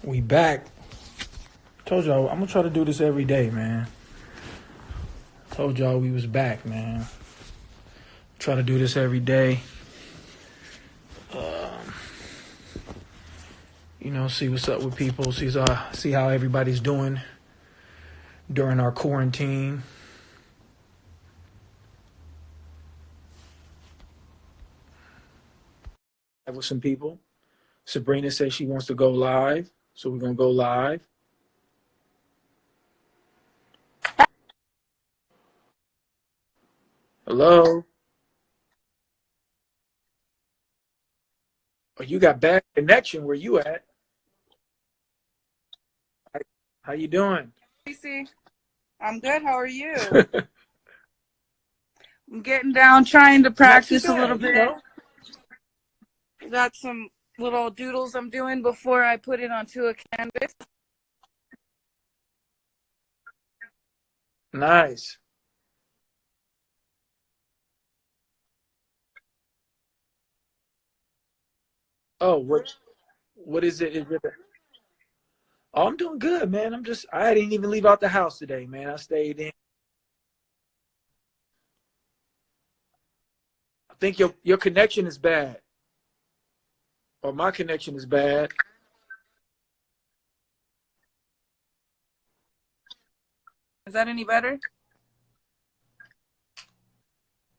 We back. Told y'all I'm gonna try to do this every day, man. Told y'all we was back, man. Try to do this every day. See what's up with people. See how everybody's doing during our quarantine. With some people. Sabrina says she wants to go live, so we're gonna go live. Hello. Oh, you got bad connection. Where you at? How you doing? Casey, I'm good. How are you? I'm getting down, trying to practice a little bit. Got some little doodles I'm doing before I put it onto a canvas. Nice. Oh, what is it? Oh, I'm doing good, man. I didn't even leave out the house today, man. I stayed in. I think your connection is bad. Or my connection is bad. Is that any better?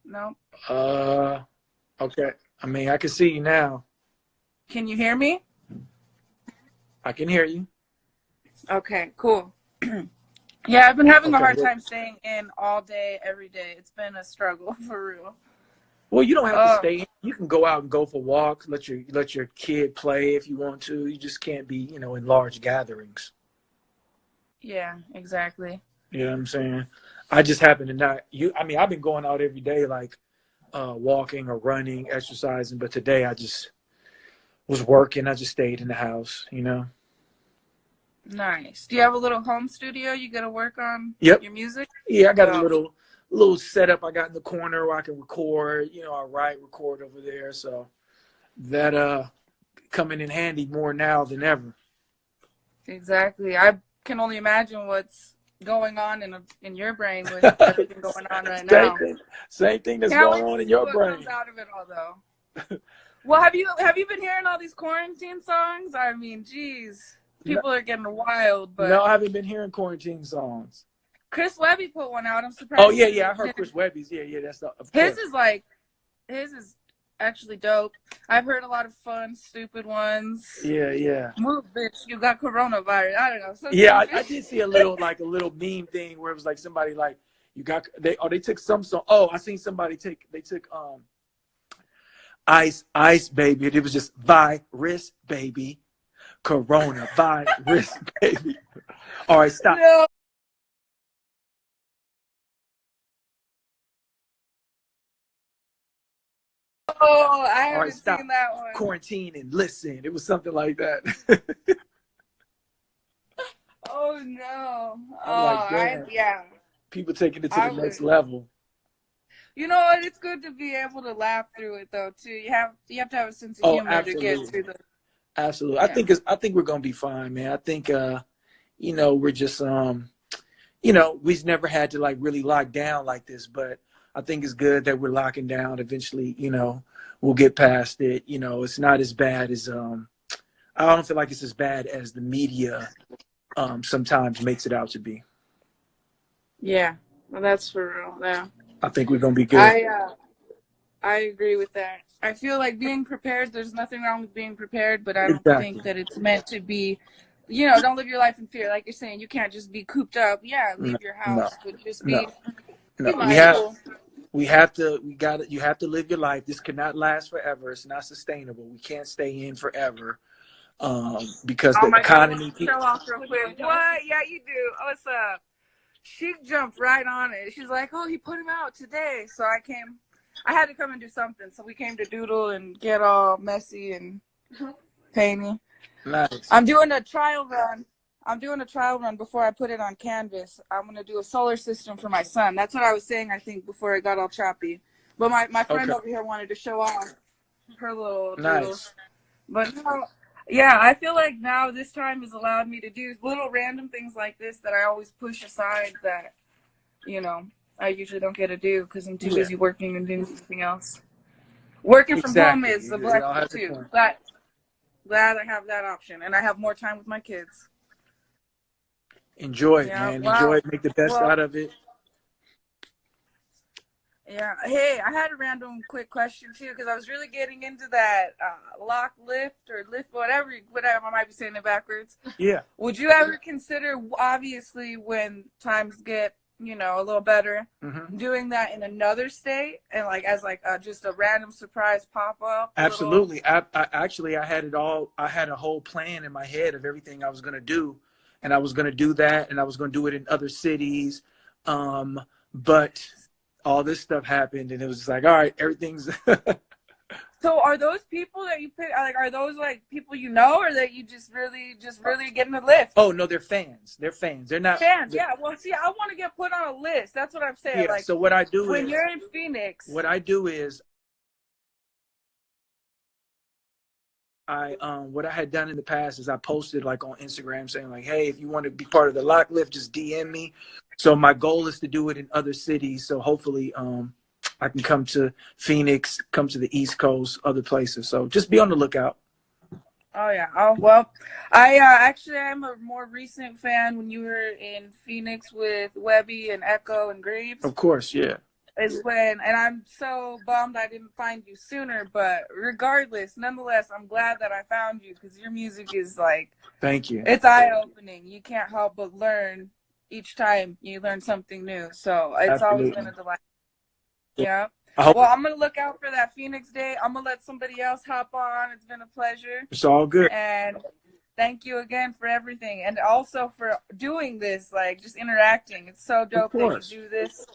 No. Okay. I mean, I can see you now. Can you hear me? I can hear you. Okay, cool. Yeah, I've been having a hard well- time staying in all day, every day. It's been a struggle for real. Well, you don't have to stay in. You can go out and go for walks, let your kid play if you want to. You just can't be, in large gatherings. Yeah, exactly. You know what I'm saying? I just happen to not I've been going out every day, like walking or running, exercising, but today I just was working. I just stayed in the house, Nice. Do you have a little home studio you got to work on Yep. your music? Yeah, I got a little setup I got in the corner where I can record, I record over there. So that coming in handy more now than ever. Exactly. I can only imagine what's going on in your brain with everything going on right now. Same thing that's going on in your brain. Comes out of it all, though. Well, have you been hearing all these quarantine songs? I mean, geez, people are getting wild. But no, I haven't been hearing quarantine songs. Chris Webby put one out. I'm surprised. Oh yeah, I heard Chris Webby's. Yeah, that's his is actually dope. I've heard a lot of fun, stupid ones. Yeah. Move, bitch, you got coronavirus. I don't know. Yeah, I did see a little meme thing where it was like somebody like they took some song. Oh, I seen somebody they took Ice Baby. It was just virus baby, corona virus baby. All right, stop. No. Oh, I haven't seen that one. Quarantine and listen. It was something like that. Oh no! Yeah. People taking it to the next level. You know what? It's good to be able to laugh through it though too. You have to have a sense of humor absolutely. to get through the. Absolutely. Yeah. I think we're gonna be fine, man. I think we're just we've never had to like really lock down like this, but I think it's good that we're locking down. Eventually, we'll get past it. It's not as bad as I don't feel like it's as bad as the media sometimes makes it out to be. Yeah, well, that's for real. Yeah, I think we're gonna be good. I agree with that. I feel like being prepared. There's nothing wrong with being prepared, but I don't think that it's meant to be. Don't live your life in fear. Like you're saying, you can't just be cooped up. Yeah, leave your house, but just be. No. You have to live your life. This cannot last forever. It's not sustainable. We can't stay in forever. Because the economy. Show off real quick. What? Yeah, you do. What's up? She jumped right on it. She's like, "Oh, he put him out today." So I had to come and do something. So we came to doodle and get all messy and painty. Nice. I'm doing a trial run before I put it on canvas. I'm gonna do a solar system for my son. That's what I was saying. I think before it got all choppy. But my friend over here wanted to show off her little doodles. But no, Yeah, I feel like now this time has allowed me to do little random things like this that I always push aside that, you know, I usually don't get to do because I'm too Yeah, busy working and doing something else. Working from home exactly. is a It all blessing has a too. point. Glad I have that option, and I have more time with my kids. Enjoy it, Yeah. man. Enjoy Wow. it. Make the best Well, out of it. yeah. Hey, I had a random quick question too because I was really getting into that lock lift or lift whatever I might be saying it backwards. Yeah. Would you ever consider, obviously, when times get, you know, a little better, doing that in another state and like as like just a random surprise pop up? Absolutely. I actually I had it all. I had a whole plan in my head of everything I was gonna do, and I was gonna do that, and I was gonna do it in other cities. But all this stuff happened, and it was just like, all right, everything's. So are those people that you pick, like, are those like people you know, or that you just really get in the lift? Oh no, they're fans. They're fans. They're not fans. Yeah. Well, see, I want to get put on a list. That's what I'm saying. Yeah. Like, So what I do when is you're in Phoenix, what I do is what I had done in the past is I posted like on Instagram saying like, hey, if you want to be part of the lock lift, just DM me. So my goal is to do it in other cities. So hopefully I can come to Phoenix, come to the East Coast, other places. So just be on the lookout. Oh yeah. Oh well, I actually I'm a more recent fan. When you were in Phoenix with Webby and Echo and Graves, Of course, yeah. is when, and I'm so bummed I didn't find you sooner. But regardless, nonetheless, I'm glad that I found you because your music is like, Thank you. it's eye opening. You can't help but learn each time you learn something new. So it's Absolutely. always been a delight. Yeah. I hope Well, I'm going to look out for that Phoenix day. I'm going to let somebody else hop on. It's been a pleasure. it's all good. And thank you again for everything. And also for doing this, like just interacting. It's so dope that you do this.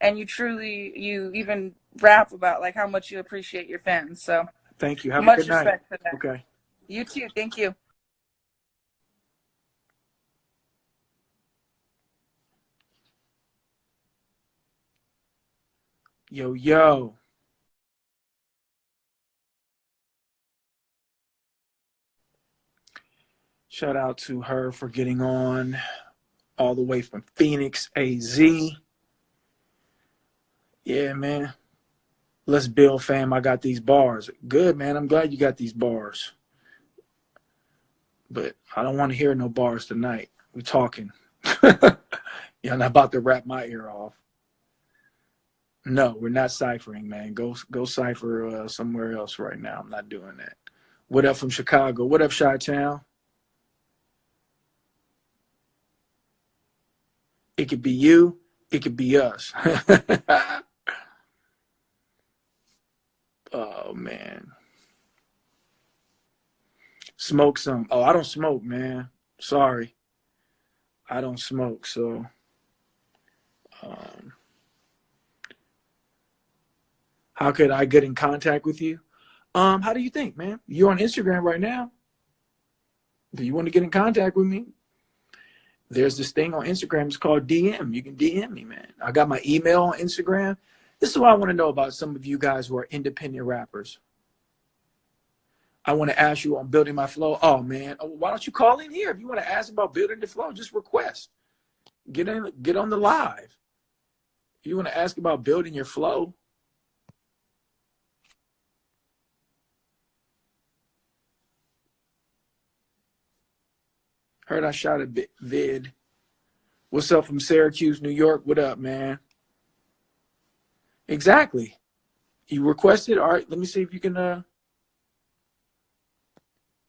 And you even rap about like how much you appreciate your fans. So thank you. Have much a good night. respect for that. Okay. You too. Thank you. Yo, yo. Shout out to her for getting on all the way from Phoenix, AZ. Yeah, man. Let's build, fam. I got these bars. Good, man. I'm glad you got these bars. But I don't want to hear no bars tonight. We're talking. Yeah, I'm not about to rap my ear off. No, we're not ciphering, man. Go cipher somewhere else right now. I'm not doing that. What up from Chicago? What up, Chi-Town? It could be you. It could be us. Oh, man. Smoke some. Oh, I don't smoke, man. Sorry. I don't smoke, so... how could I get in contact with you? How do you think, man? You're on Instagram right now. Do you want to get in contact with me? There's this thing on Instagram. It's called DM. You can DM me, man. I got my email on Instagram. This is what I want to know about some of you guys who are independent rappers. I want to ask you on building my flow. Oh, man. Why don't you call in here? If you want to ask about building the flow, just request. Get on the live. If you want to ask about building your flow, heard I shot a vid. What's up from Syracuse, New York? What up, man? Exactly. You requested? All right, let me see if you can, let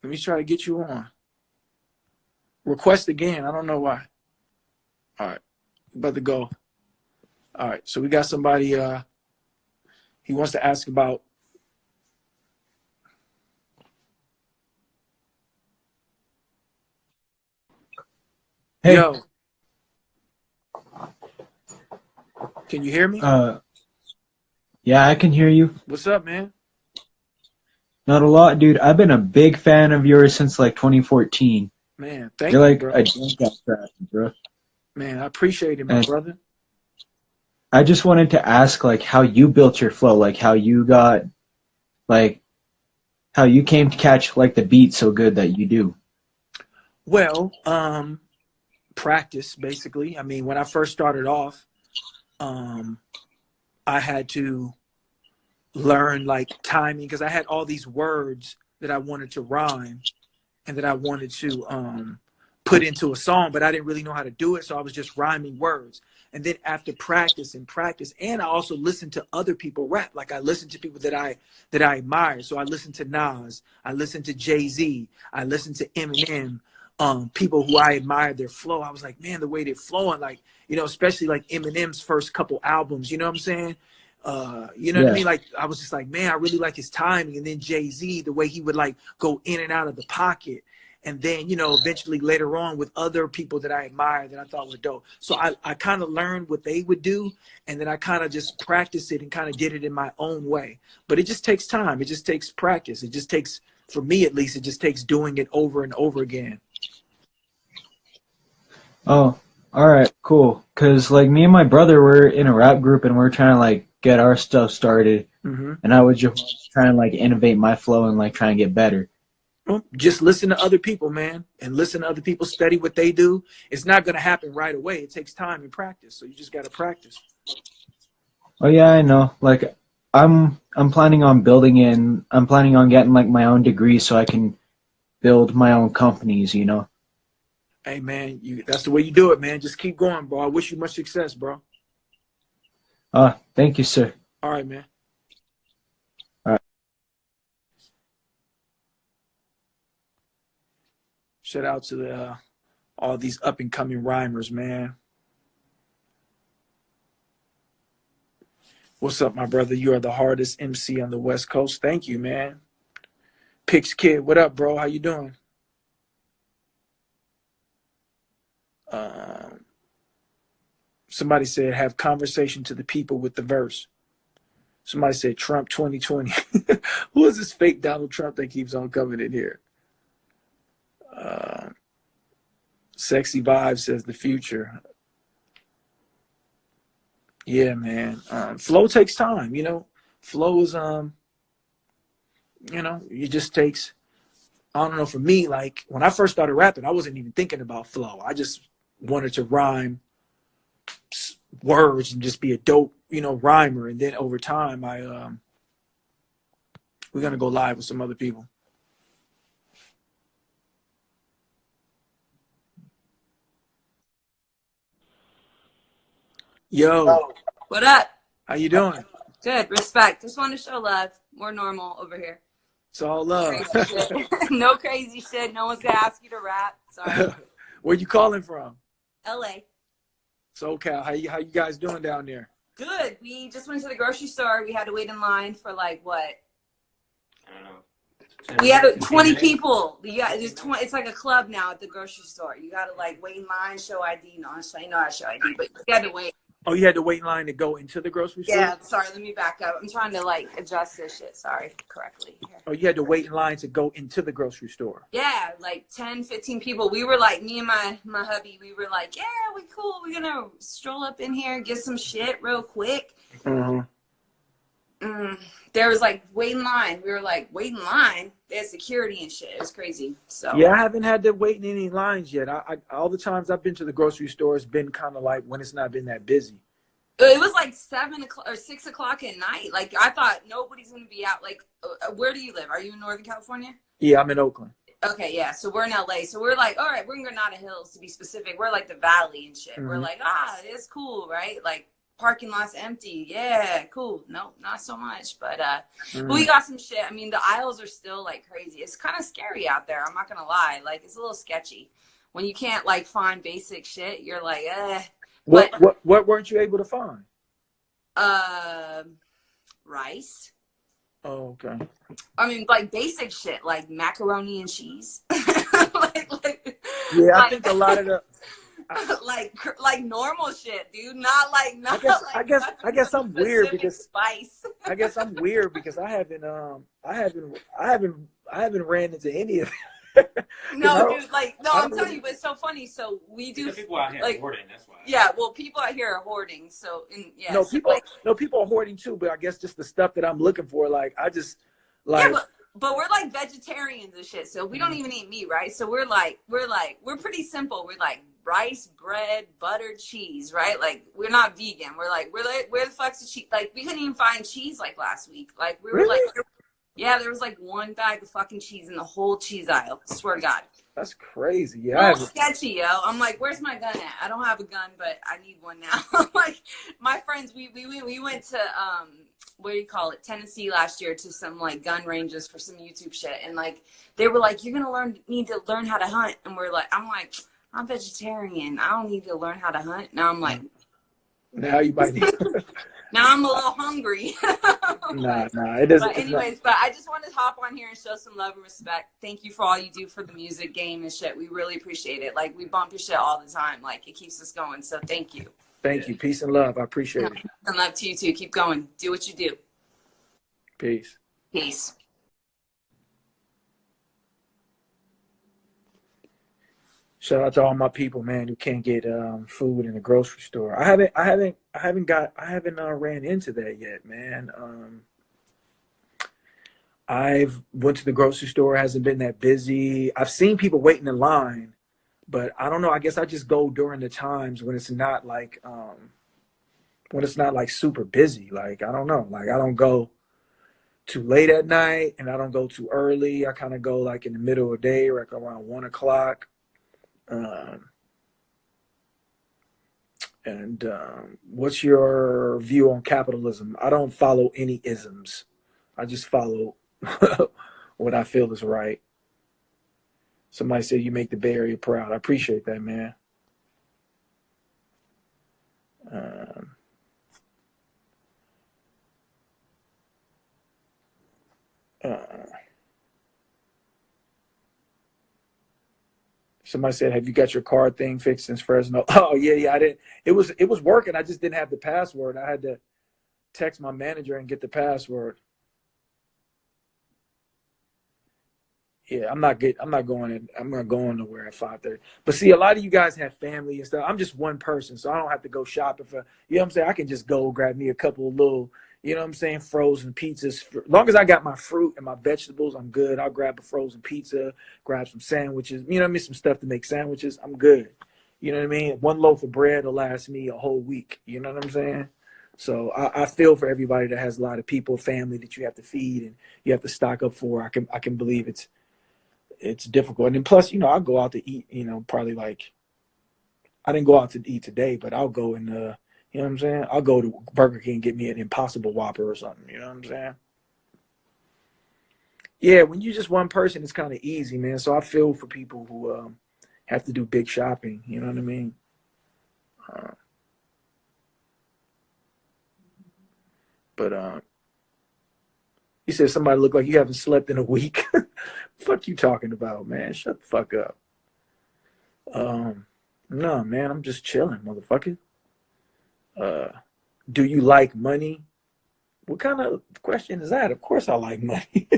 me try to get you on. Request again. I don't know why. All right, about to go. All right, so we got somebody, he wants to ask about. Hey. Yo. Can you hear me? Yeah, I can hear you. What's up, man? Not a lot, dude. I've been a big fan of yours since like 2014. Man, thank You're you, like bro. a junk bro. Man, I appreciate it, my brother. I just wanted to ask like how you built your flow, like how you got like how you came to catch like the beat so good that you do. Well, practice basically. I mean, when I first started off, I had to learn like timing because I had all these words that I wanted to rhyme and that I wanted to put into a song, but I didn't really know how to do it. So I was just rhyming words. And then after practice, and I also listened to other people rap. Like I listened to people that I admire. So I listened to Nas, I listened to Jay-Z, I listened to Eminem, people who I admired their flow. I was like, man, the way they're flowing, like, you know, especially like Eminem's first couple albums, you know what I'm saying? You know what I mean? Like, I was just like, man, I really like his timing. And then Jay-Z, the way he would like go in and out of the pocket. And then, you know, eventually later on with other people that I admired that I thought were dope. So I kind of learned what they would do. And then I kind of just practiced it and kind of did it in my own way. But it just takes time. It just takes practice. It just takes, for me at least, it just takes doing it over and over again. Oh, all right, cool. Because like me and my brother were in a rap group and we're trying to like get our stuff started. And I was just trying to like innovate my flow and like try and get better. Well, just listen to other people, man, and listen to other people, study what they do. It's not going to happen right away. It takes time and practice. So you just got to practice. Oh yeah, I know. Like I'm planning on I'm planning on getting like my own degree so I can build my own companies, you know. Hey man, that's the way you do it, man. Just keep going, bro. I wish you much success, bro. Thank you, sir. All right, man. All right. Shout out to all these up and coming rhymers, man. What's up, my brother? You are the hardest MC on the West Coast. Thank you, man. Pix Kid, what up, bro? How you doing? Somebody said, have conversation to the people with the verse. Somebody said, Trump 2020. Who is this fake Donald Trump that keeps on coming in here? Sexy Vibe says the future. Yeah, man. Flow takes time, you know. Flow is, you know, it just takes, I don't know, for me, like when I first started rapping, I wasn't even thinking about flow. I just wanted to rhyme words and just be a dope, you know, rhymer. And then over time, we're going to go live with some other people. Yo. What up? How you doing? Good. Respect. Just want to show love. More normal over here. It's all love. No crazy shit. No one's going to ask you to rap. Sorry. Where you calling from? LA. SoCal. How you guys doing down there? Good. We just went to the grocery store. We had to wait in line for like what? I don't know. We had 20 people. There's 20. It's like a club now at the grocery store. You got to like wait in line, show ID. No, I know how to show ID, but you had to wait. Oh, you had to wait in line to go into the grocery store? Yeah, sorry, let me back up. I'm trying to like adjust this shit, sorry, correctly. Here. Oh, you had to wait in line to go into the grocery store? Yeah, like 10, 15 people. We were like, me and my hubby, we were like, yeah, we cool. We're going to stroll up in here, get some shit real quick. There was like, wait in line. We were like, wait in line? They had security and shit. It was crazy. So yeah, I haven't had to wait in any lines yet. I all the times I've been to the grocery store, it's been kind of like when it's not been that busy. It was like 7 o'clock or 6 o'clock at night. Like I thought nobody's going to be out. Like, where do you live? Are you in Northern California? Yeah, I'm in Oakland. Okay, yeah. So we're in LA. So we're like, all right, we're in Granada Hills to be specific. We're like the valley and shit. We're like, it's cool, right? Like parking lot's empty. Yeah, cool. No, not so much. But we got some shit. I mean, the aisles are still like crazy. It's kind of scary out there. I'm not gonna lie. Like it's a little sketchy when you can't like find basic shit. You're like, What weren't you able to find? Rice. Oh, okay. I mean, like basic shit, like macaroni and cheese. Yeah, I think a lot of the like normal shit, dude. Not like I guess I'm weird because spice. I guess I'm weird because I haven't ran into any of it. No, dude, like no, I'm telling you, but it's so funny. So we do people out here like hoarding, that's why. Yeah, well, people out here are hoarding. So people are hoarding too, but I guess just the stuff that I'm looking for, like I just like. Yeah, but we're like vegetarians and shit, so we don't even eat meat, right? So we're pretty simple. We're like rice, bread, butter, cheese, right? Like we're not vegan. We're like where the fuck's the cheese? Like we couldn't even find cheese like last week. Like we were Really? like, yeah, there was like one bag of fucking cheese in the whole cheese aisle. I swear to God. That's crazy. Yeah. Sketchy, yo. I'm like, where's my gun at? I don't have a gun, but I need one now. Like my friends, we went to what do you call it, Tennessee last year to some like gun ranges for some YouTube shit, and like they were like, you're gonna need to learn how to hunt, and I'm like, I'm vegetarian. I don't need to learn how to hunt. Now I'm like, now you might need. Now I'm a little hungry. Nah, it doesn't. But anyways, but I just wanted to hop on here and show some love and respect. Thank you for all you do for the music game and shit. We really appreciate it. Like we bump your shit all the time. Like it keeps us going. So thank you. Thank you. Peace and love. I appreciate it. And love to you too. Keep going. Do what you do. Peace. Peace. Shout out to all my people, man, who can't get food in the grocery store. I haven't ran into that yet, man. I've went to the grocery store, hasn't been that busy. I've seen people waiting in line, but I don't know. I guess I just go during the times when it's not like super busy. Like I don't know. Like I don't go too late at night, and I don't go too early. I kind of go like in the middle of the day, like around 1 o'clock. What's your view on capitalism? I don't follow any isms. I just follow what I feel is right. Somebody said you make the Bay Area proud. I appreciate that, man. Somebody said, have you got your card thing fixed since Fresno? Oh, yeah, I didn't. It was working. I just didn't have the password. I had to text my manager and get the password. Yeah, I'm not going nowhere at 5:30. But see, a lot of you guys have family and stuff. I'm just one person, so I don't have to go shopping for, you know what I'm saying? I can just go grab me a couple of little, you know what I'm saying, frozen pizzas. As long as I got my fruit and my vegetables, I'm good. I'll grab a frozen pizza, grab some sandwiches, you know what I mean, some stuff to make sandwiches. I'm good. You know what I mean? One loaf of bread will last me a whole week. You know what I'm saying? So I feel for everybody that has a lot of people, family that you have to feed and you have to stock up for. I can believe it's difficult. And then plus, you know, I'll go out to eat, you know, probably like, I didn't go out to eat today, but I'll go and, you know what I'm saying? I'll go to Burger King and get me an Impossible Whopper or something. You know what I'm saying? Yeah, when you're just one person, it's kind of easy, man. So I feel for people who have to do big shopping. You know what I mean? You said somebody looked like you haven't slept in a week. Fuck you talking about, man? Shut the fuck up. No, man, I'm just chilling, motherfucker. Do you like money? What kind of question is that? Of course I like money.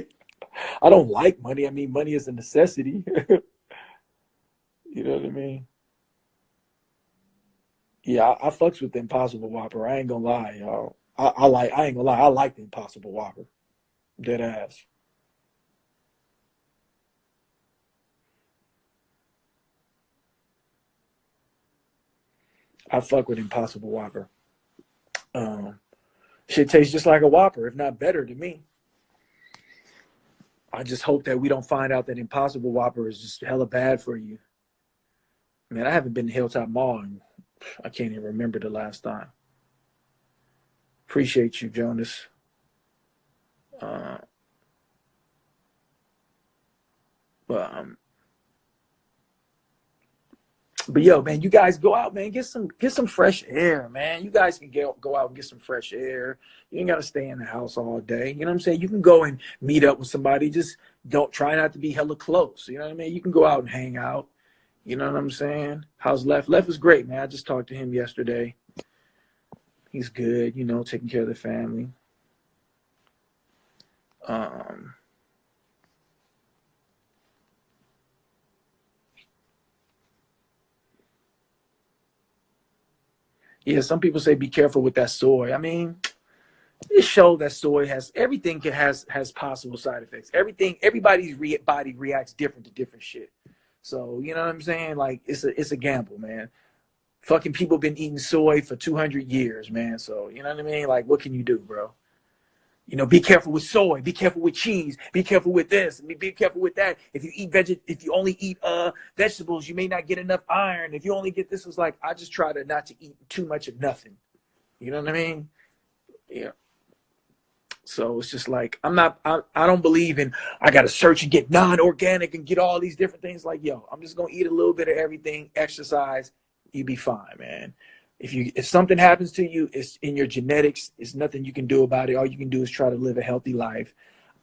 I don't like money. I mean, money is a necessity. You know what I mean? Yeah, I fucks with the Impossible Whopper. I ain't gonna lie, y'all. I ain't gonna lie. I like the Impossible Whopper. Dead ass. I fuck with Impossible Whopper. Shit tastes just like a Whopper, if not better to me. I just hope that we don't find out that Impossible Whopper is just hella bad for you. Man, I haven't been to Hilltop Mall and I can't even remember the last time. Appreciate you, Jonas. But yo, man, you guys go out, man, get some fresh air, man. You guys can go out and get some fresh air. You ain't gotta stay in the house all day. You know what I'm saying? You can go and meet up with somebody. Just don't try not to be hella close. You know what I mean? You can go out and hang out. You know what I'm saying? How's Left? Left is great, man. I just talked to him yesterday. He's good, you know, taking care of the family. Yeah, some people say be careful with that soy. I mean, it showed that soy has everything has possible side effects. Everybody's body reacts different to different shit. So you know what I'm saying? Like it's a gamble, man. Fucking people been eating soy for 200 years, man. So you know what I mean? Like what can you do, bro? You know, be careful with soy, be careful with cheese, be careful with this, be careful with that. If you only eat vegetables, you may not get enough iron. If you only get this, was like I just try to not to eat too much of nothing. You know what I mean? Yeah. So it's just like I don't believe in I gotta search and get non-organic and get all these different things. Like, yo, I'm just gonna eat a little bit of everything, exercise, you be fine, man. If something happens to you, it's in your genetics. It's nothing you can do about it. All you can do is try to live a healthy life.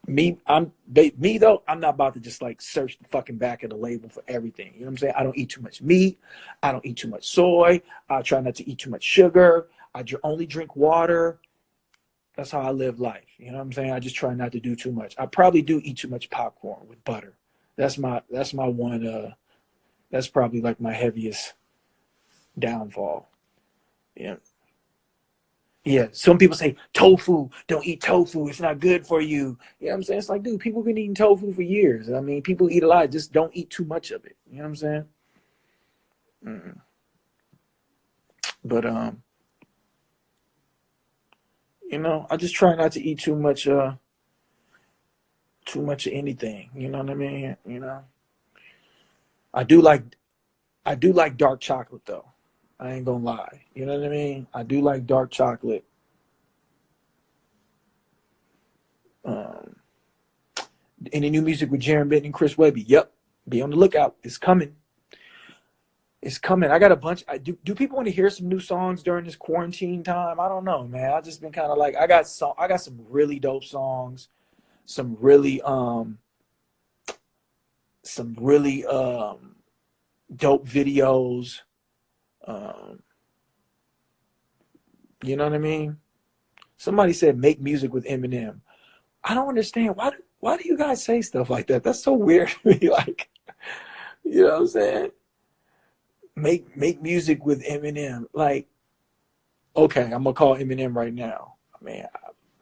Me though, I'm not about to just like search the fucking back of the label for everything. You know what I'm saying? I don't eat too much meat. I don't eat too much soy. I try not to eat too much sugar. I only drink water. That's how I live life. You know what I'm saying? I just try not to do too much. I probably do eat too much popcorn with butter. That's my one. That's probably like my heaviest downfall. Yeah. Yeah. Some people say tofu, don't eat tofu. It's not good for you. You know what I'm saying? It's like, dude, people have been eating tofu for years. I mean, people eat a lot. Just don't eat too much of it. You know what I'm saying? But, you know, I just try not to eat too much of anything. You know what I mean? You know, I do like dark chocolate though. I ain't gonna lie. You know what I mean? I do like dark chocolate. Any new music with Jaron Benton and Chris Webby? Yep. Be on the lookout. It's coming. It's coming. I got a bunch. Do people want to hear some new songs during this quarantine time? I don't know, man. I just been kind of like I got some really dope songs, some really dope videos. You know what I mean? Somebody said make music with Eminem. I don't understand why do you guys say stuff like that? That's so weird to me. Like, you know what I'm saying? Make music with Eminem. Like, okay, I'm gonna call Eminem right now. I mean,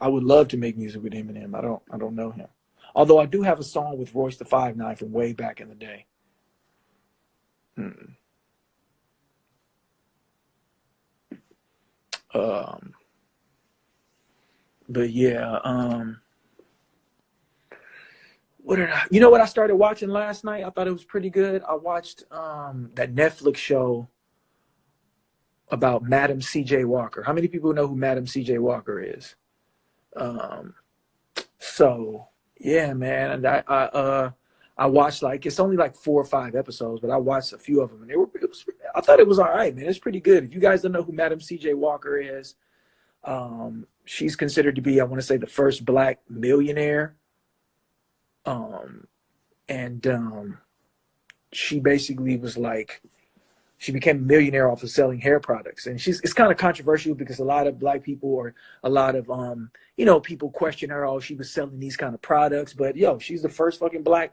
I would love to make music with Eminem. I don't know him. Although I do have a song with Royce the 5'9" from way back in the day. But yeah, you know what I started watching last night? I thought it was pretty good. I watched that Netflix show about Madam C.J. Walker. How many people know who Madam C.J. Walker is? So yeah, man, and I watched it's only like 4 or 5 episodes, but I watched a few of them, and I thought it was all right, man. It's pretty good. If you guys don't know who Madam C.J. Walker is, she's considered to be, I want to say, the first Black millionaire. She basically was like, she became a millionaire off of selling hair products. And it's kind of controversial because a lot of Black people or a lot of, people question her, oh, she was selling these kind of products. But, she's the first fucking Black,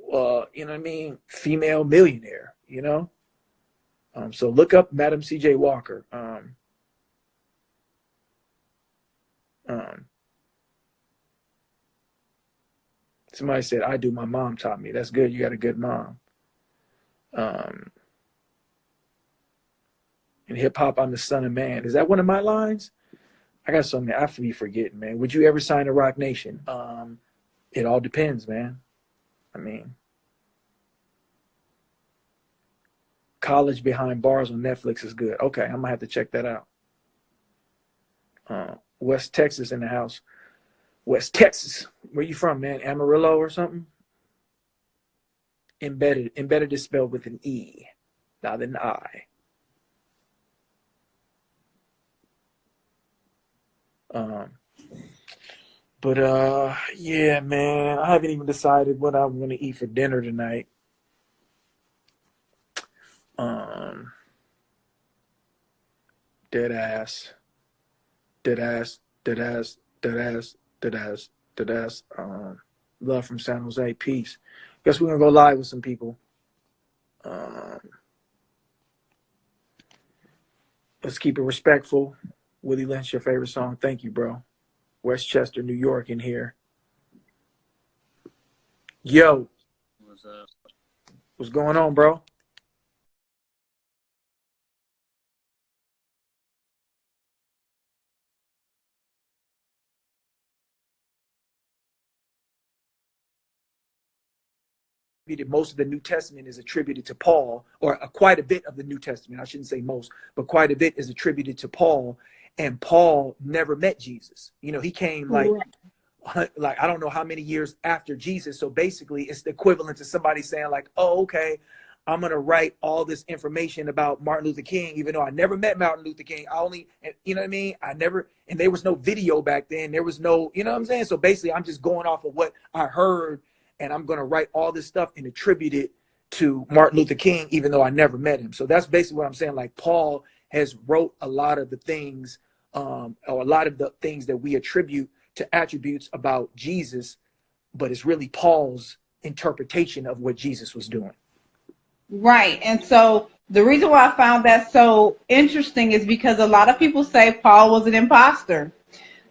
you know what I mean, female millionaire, you know? So look up Madam C.J. Walker. Somebody said, I do. My mom taught me. That's good. You got a good mom. In hip hop, I'm the son of man. Is that one of my lines? I got something I have to be forgetting, man. Would you ever sign a Rock Nation? It all depends, man. I mean, College Behind Bars on Netflix is good. Okay, I'm gonna have to check that out. West Texas in the house. West Texas. Where you from, man? Amarillo or something? Embedded. Embedded is spelled with an E, not an I. Yeah, man. I haven't even decided what I'm gonna eat for dinner tonight. Dead ass. Love from San Jose. Peace. Guess we're gonna go live with some people. Let's keep it respectful. Willie Lynch, your favorite song. Thank you, bro. Westchester, New York in here. Yo. What's up? What's going on, bro? Most of the New Testament is attributed to Paul, or quite a bit of the New Testament. I shouldn't say most, but quite a bit is attributed to Paul. And Paul never met Jesus. You know, he came like I don't know how many years after Jesus. So basically, it's the equivalent to somebody saying like, "Oh, okay, I'm gonna write all this information about Martin Luther King, even though I never met Martin Luther King. I only, you know what I mean? I never, and there was no video back then. There was no, you know what I'm saying? So basically, I'm just going off of what I heard. And I'm going to write all this stuff and attribute it to Martin Luther King, even though I never met him. So that's basically what I'm saying. Like Paul has wrote a lot of the things, or a lot of the things that we attribute to attributes about Jesus, but it's really Paul's interpretation of what Jesus was doing. Right. And so the reason why I found that so interesting is because a lot of people say Paul was an imposter.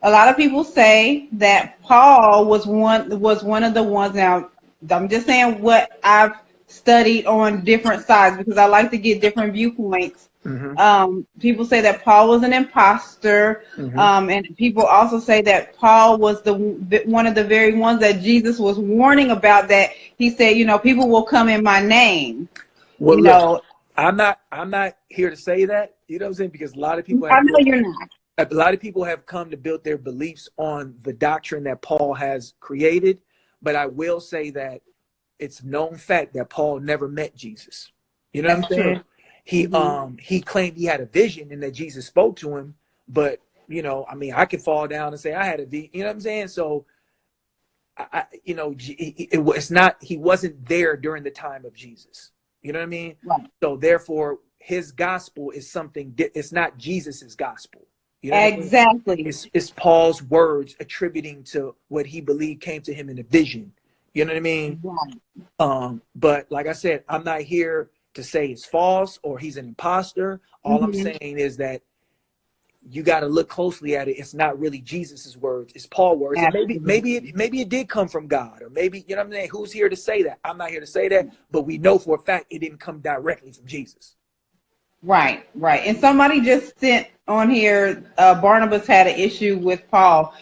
A lot of people say that Paul was one of the ones. Now, I'm just saying what I've studied on different sides because I like to get different viewpoints. Mm-hmm. People say that Paul was an imposter, and people also say that Paul was one of the very ones that Jesus was warning about. That he said, you know, people will come in my name. Well, you look, know, I'm not here to say that. You know what I'm saying? Because a lot of people. I know you're not. A lot of people have come to build their beliefs on the doctrine that Paul has created, but I will say that it's known fact that Paul never met Jesus. You know what I'm saying? He claimed he had a vision and that Jesus spoke to him, but you know, I mean, I could fall down and say I had a vision. You know what I'm saying? So, you know, it's not. He wasn't there during the time of Jesus. You know what I mean? Right. So therefore, his gospel is something. It's not Jesus's gospel. You know exactly. I mean? It's Paul's words attributing to what he believed came to him in a vision. You know what I mean? Right. But like I said, I'm not here to say it's false or he's an imposter. All I'm saying is that you got to look closely at it. It's not really Jesus's words; it's Paul's words. And maybe it did come from God, or maybe, you know what I'm saying. Who's here to say that? I'm not here to say that, but we know for a fact it didn't come directly from Jesus. Right, right. And somebody just sent on here, Barnabas had an issue with Paul.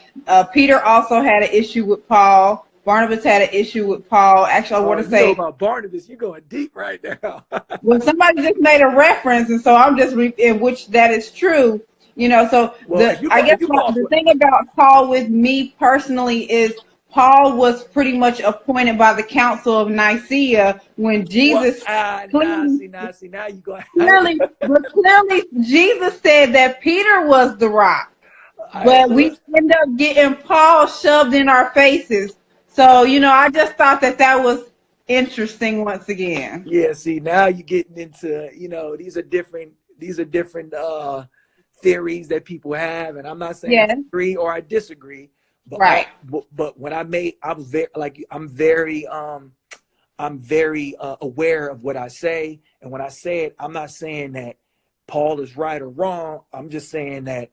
Peter also had an issue with Paul. Barnabas had an issue with Paul. Actually, I want to say about Barnabas, you're going deep right now. Well, somebody just made a reference, and so I'm just in which that is true. You know, so I guess the thing about Paul with me personally is Paul was pretty much appointed by the Council of Nicaea when Jesus now you go. clearly Jesus said that Peter was the rock, but we end up getting Paul shoved in our faces. So, you know, I just thought that was interesting once again. Yeah, see, now you're getting into, you know, these are different theories that people have, and I'm not saying I agree or I disagree. But right. But when I'm very aware of what I say, and when I say it, I'm not saying that Paul is right or wrong. I'm just saying that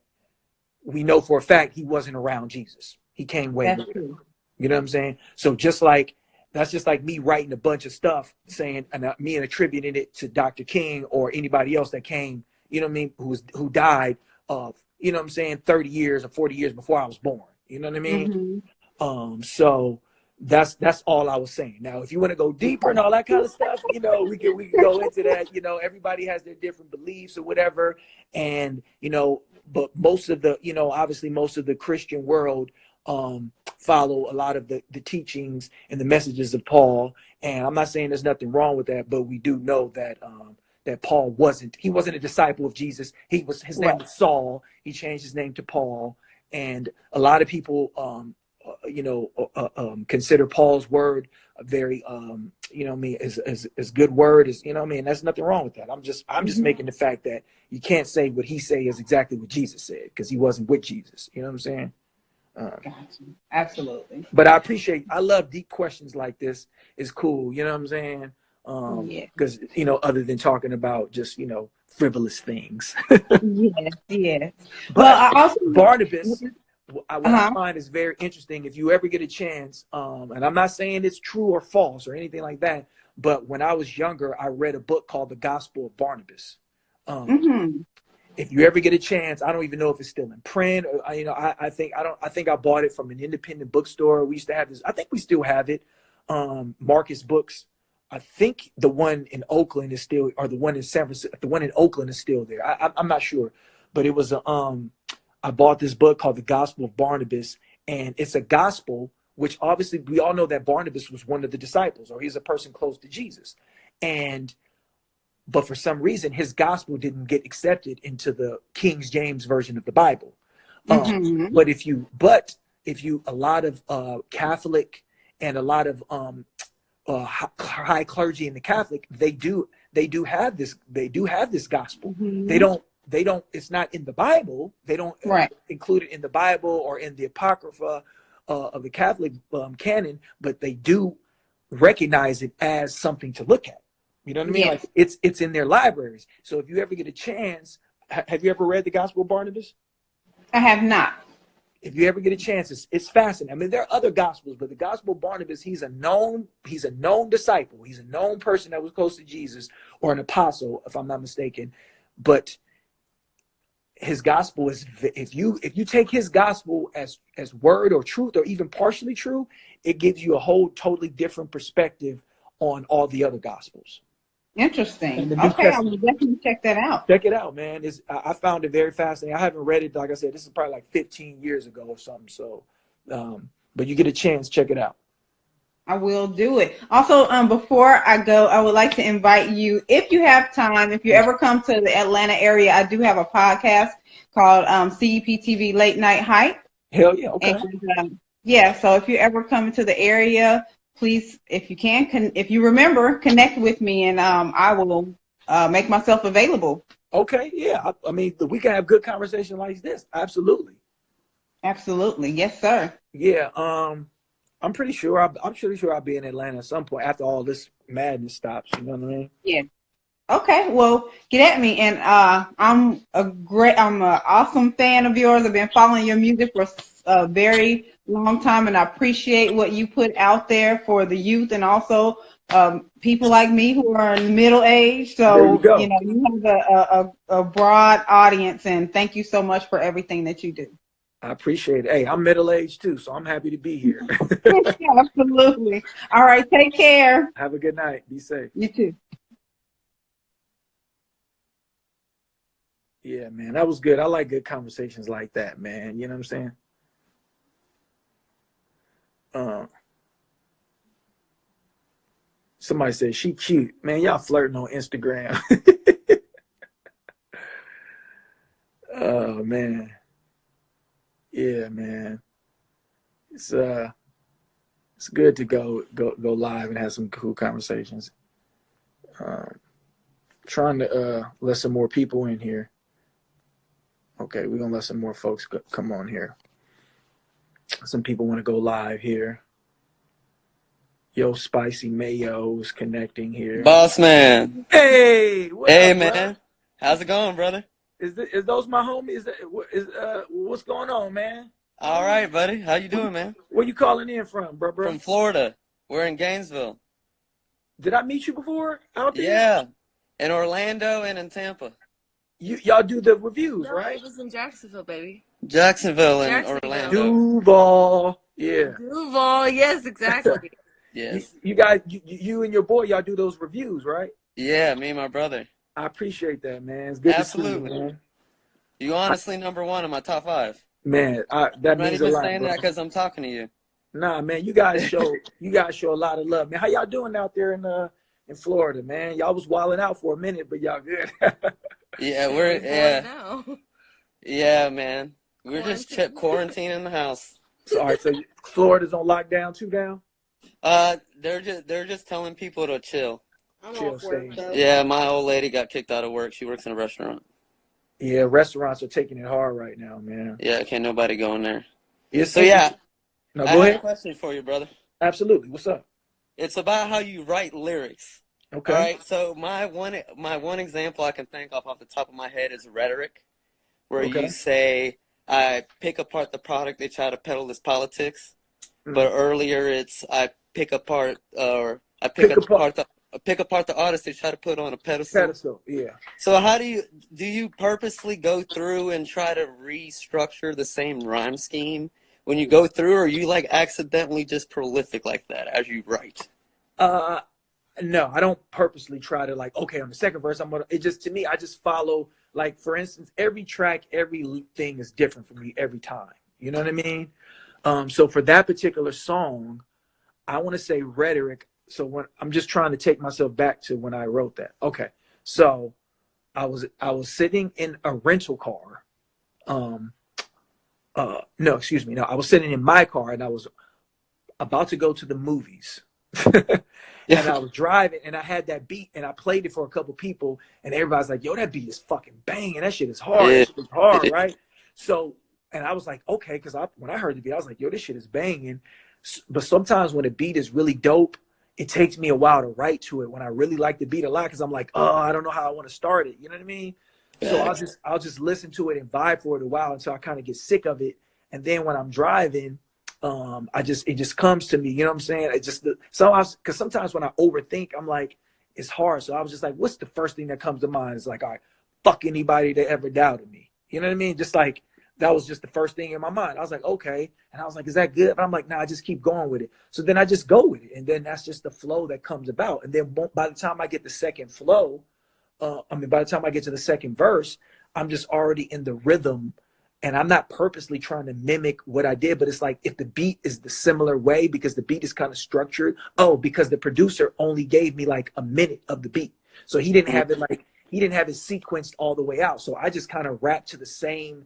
we know for a fact he wasn't around Jesus. He came way later. You know what I'm saying? So that's just like me writing a bunch of stuff saying, and me attributing it to Dr. King or anybody else that came, you know what I mean, who died of, you know what I'm saying, 30 years or 40 years before I was born. You know what I mean? So that's all I was saying. Now, if you want to go deeper and all that kind of stuff, you know, we can go into that. You know, everybody has their different beliefs or whatever. And, you know, but most of the, you know, obviously most of the Christian world follow a lot of the teachings and the messages of Paul. And I'm not saying there's nothing wrong with that, but we do know that that Paul wasn't a disciple of Jesus. His name was Saul. He changed his name to Paul. And a lot of people, consider Paul's word a very, as good word as, you know what I mean? There's nothing wrong with that. I'm just making the fact that you can't say what he say is exactly what Jesus said because he wasn't with Jesus. You know what I'm saying? Gotcha. Absolutely. But I love deep questions like this. It's cool. You know what I'm saying? Because, you know, other than talking about just, you know, frivolous things. Yes. But I also, Barnabas, what I find is very interesting, if you ever get a chance, and I'm not saying it's true or false or anything like that, but when I was younger, I read a book called The Gospel of Barnabas. If you ever get a chance, I don't even know if it's still in print. Or, I think I bought it from an independent bookstore. We used to have this. I think we still have it. Marcus Books. I think the one in Oakland is still, or the one in San Francisco. The one in Oakland is still there. I'm not sure, but it was I bought this book called The Gospel of Barnabas, and it's a gospel, which obviously we all know that Barnabas was one of the disciples, or he's a person close to Jesus, but for some reason, his gospel didn't get accepted into the King James version of the Bible. But if you, a lot of Catholic and a lot of high clergy in the Catholic, they do have this gospel. They don't. It's not in the Bible. They don't include it in the Bible or in the Apocrypha of the Catholic canon, but they do recognize it as something to look at. You know what I mean? Like it's in their libraries. So if you ever get a chance, have you ever read the Gospel of Barnabas? I have not. If you ever get a chance, it's fascinating. I mean, there are other gospels, but the Gospel of Barnabas, he's a known disciple. He's a known person that was close to Jesus, or an apostle, if I'm not mistaken. But his gospel is, if you take his gospel as word or truth, or even partially true, it gives you a whole totally different perspective on all the other gospels. Interesting. Okay, I will definitely check that out. Check it out, man. I found it very fascinating. I haven't read it, like I said, this is probably like 15 years ago or something. So, but you get a chance, check it out. I will do it. Also, before I go, I would like to invite you, if you have time, if you ever come to the Atlanta area, I do have a podcast called CEPTV Late Night Hype. Hell yeah, okay. And, so if you ever come into the area, please, if you can, if you remember, connect with me, and I will make myself available. Okay, yeah. I mean, we can have good conversation like this. Absolutely. Absolutely, yes, sir. Yeah. I'm pretty sure I'll be in Atlanta at some point after all this madness stops. You know what I mean? Yeah. Okay. Well, get at me, and I'm an awesome fan of yours. I've been following your music for a very long time, and I appreciate what you put out there for the youth, and also people like me who are in middle age. So you have a broad audience, and thank you so much for everything that you do. I appreciate it. Hey, I'm middle-aged too, so I'm happy to be here. Absolutely. All right, take care. Have a good night. Be safe. You too. Yeah, man, that was good. I like good conversations like that, man. You know what I'm saying? Somebody said she cute. Man, y'all flirting on Instagram. Oh, man. Yeah, man. It's good to go live and have some cool conversations. Trying to let some more people in here. Okay, we're gonna let some more folks come on here. Some people want to go live here. Yo, Spicy Mayo's connecting here. Boss man. Hey, hey up, man. Bro? How's it going, brother? Is those my homies? What's going on, man? All right, buddy. How you doing, man? Where you calling in from, bro? From Florida. We're in Gainesville. Did I meet you before out there? Yeah, in Orlando and in Tampa. Y'all do the reviews, right? It was in Jacksonville, baby. Jacksonville and Orlando. Duval, yeah. Duval, yes, exactly. Yes. You guys, you and your boy, y'all do those reviews, right? Yeah, me and my brother. I appreciate that, man. It's good Absolutely. to see you, man. You honestly number one in my top 5. Man, that means a lot. I'm not even saying that because I'm talking to you. Nah, man, you guys show a lot of love, man. How y'all doing out there in Florida, man? Y'all was wilding out for a minute, but y'all good. Yeah, yeah, man. We're just quarantined in the house. So, all right, so Florida's on lockdown too now? They're just telling people to chill. Chill, stay. Yeah, my old lady got kicked out of work. She works in a restaurant. Yeah, restaurants are taking it hard right now, man. Yeah, can't nobody go in there. Go ahead. I have a question for you, brother. Absolutely. What's up? It's about how you write lyrics. Okay. All right. So my one example I can think off the top of my head is rhetoric, where you say, I pick apart the product they try to peddle as politics. But earlier it's I pick apart the artist they try to put on a pedestal. Yeah. So how do you purposely go through and try to restructure the same rhyme scheme when you go through, or are you like accidentally just prolific like that as you write? No, I don't purposely try to like, okay, on the second verse, to me, I just follow, like, for instance, every track, everything is different for me every time. You know what I mean? So for that particular song, I want to say Rhetoric. So when I'm just trying to take myself back to when I wrote that. Okay. So I was sitting in a rental car. No, excuse me. No, I was sitting in my car and I was about to go to the movies. And I was driving and I had that beat and I played it for a couple people and everybody's like, yo, that beat is fucking banging. That shit is hard. That shit is hard, right? So, and I was like, okay, because when I heard the beat, I was like, yo, this shit is banging. But sometimes when a beat is really dope, it takes me a while to write to it when I really like the beat a lot, because I'm like, oh, I don't know how I want to start it. You know what I mean? So I'll just listen to it and vibe for it a while until I kind of get sick of it. And then when I'm driving, it just comes to me, you know what I'm saying? Because sometimes when I overthink, I'm like, it's hard. So I was just like, what's the first thing that comes to mind? It's like, all right, fuck anybody that ever doubted me. You know what I mean? Just like, that was just the first thing in my mind. I was like, okay. And I was like, is that good? But I'm like, nah, I just keep going with it. So then I just go with it. And then that's just the flow that comes about. And then by the time I get the second flow, by the time I get to the second verse, I'm just already in the rhythm. And I'm not purposely trying to mimic what I did, but it's like if the beat is the similar way, because the beat is kind of structured. Oh, because the producer only gave me like a minute of the beat. So he didn't have it sequenced all the way out. So I just kind of rapped to the same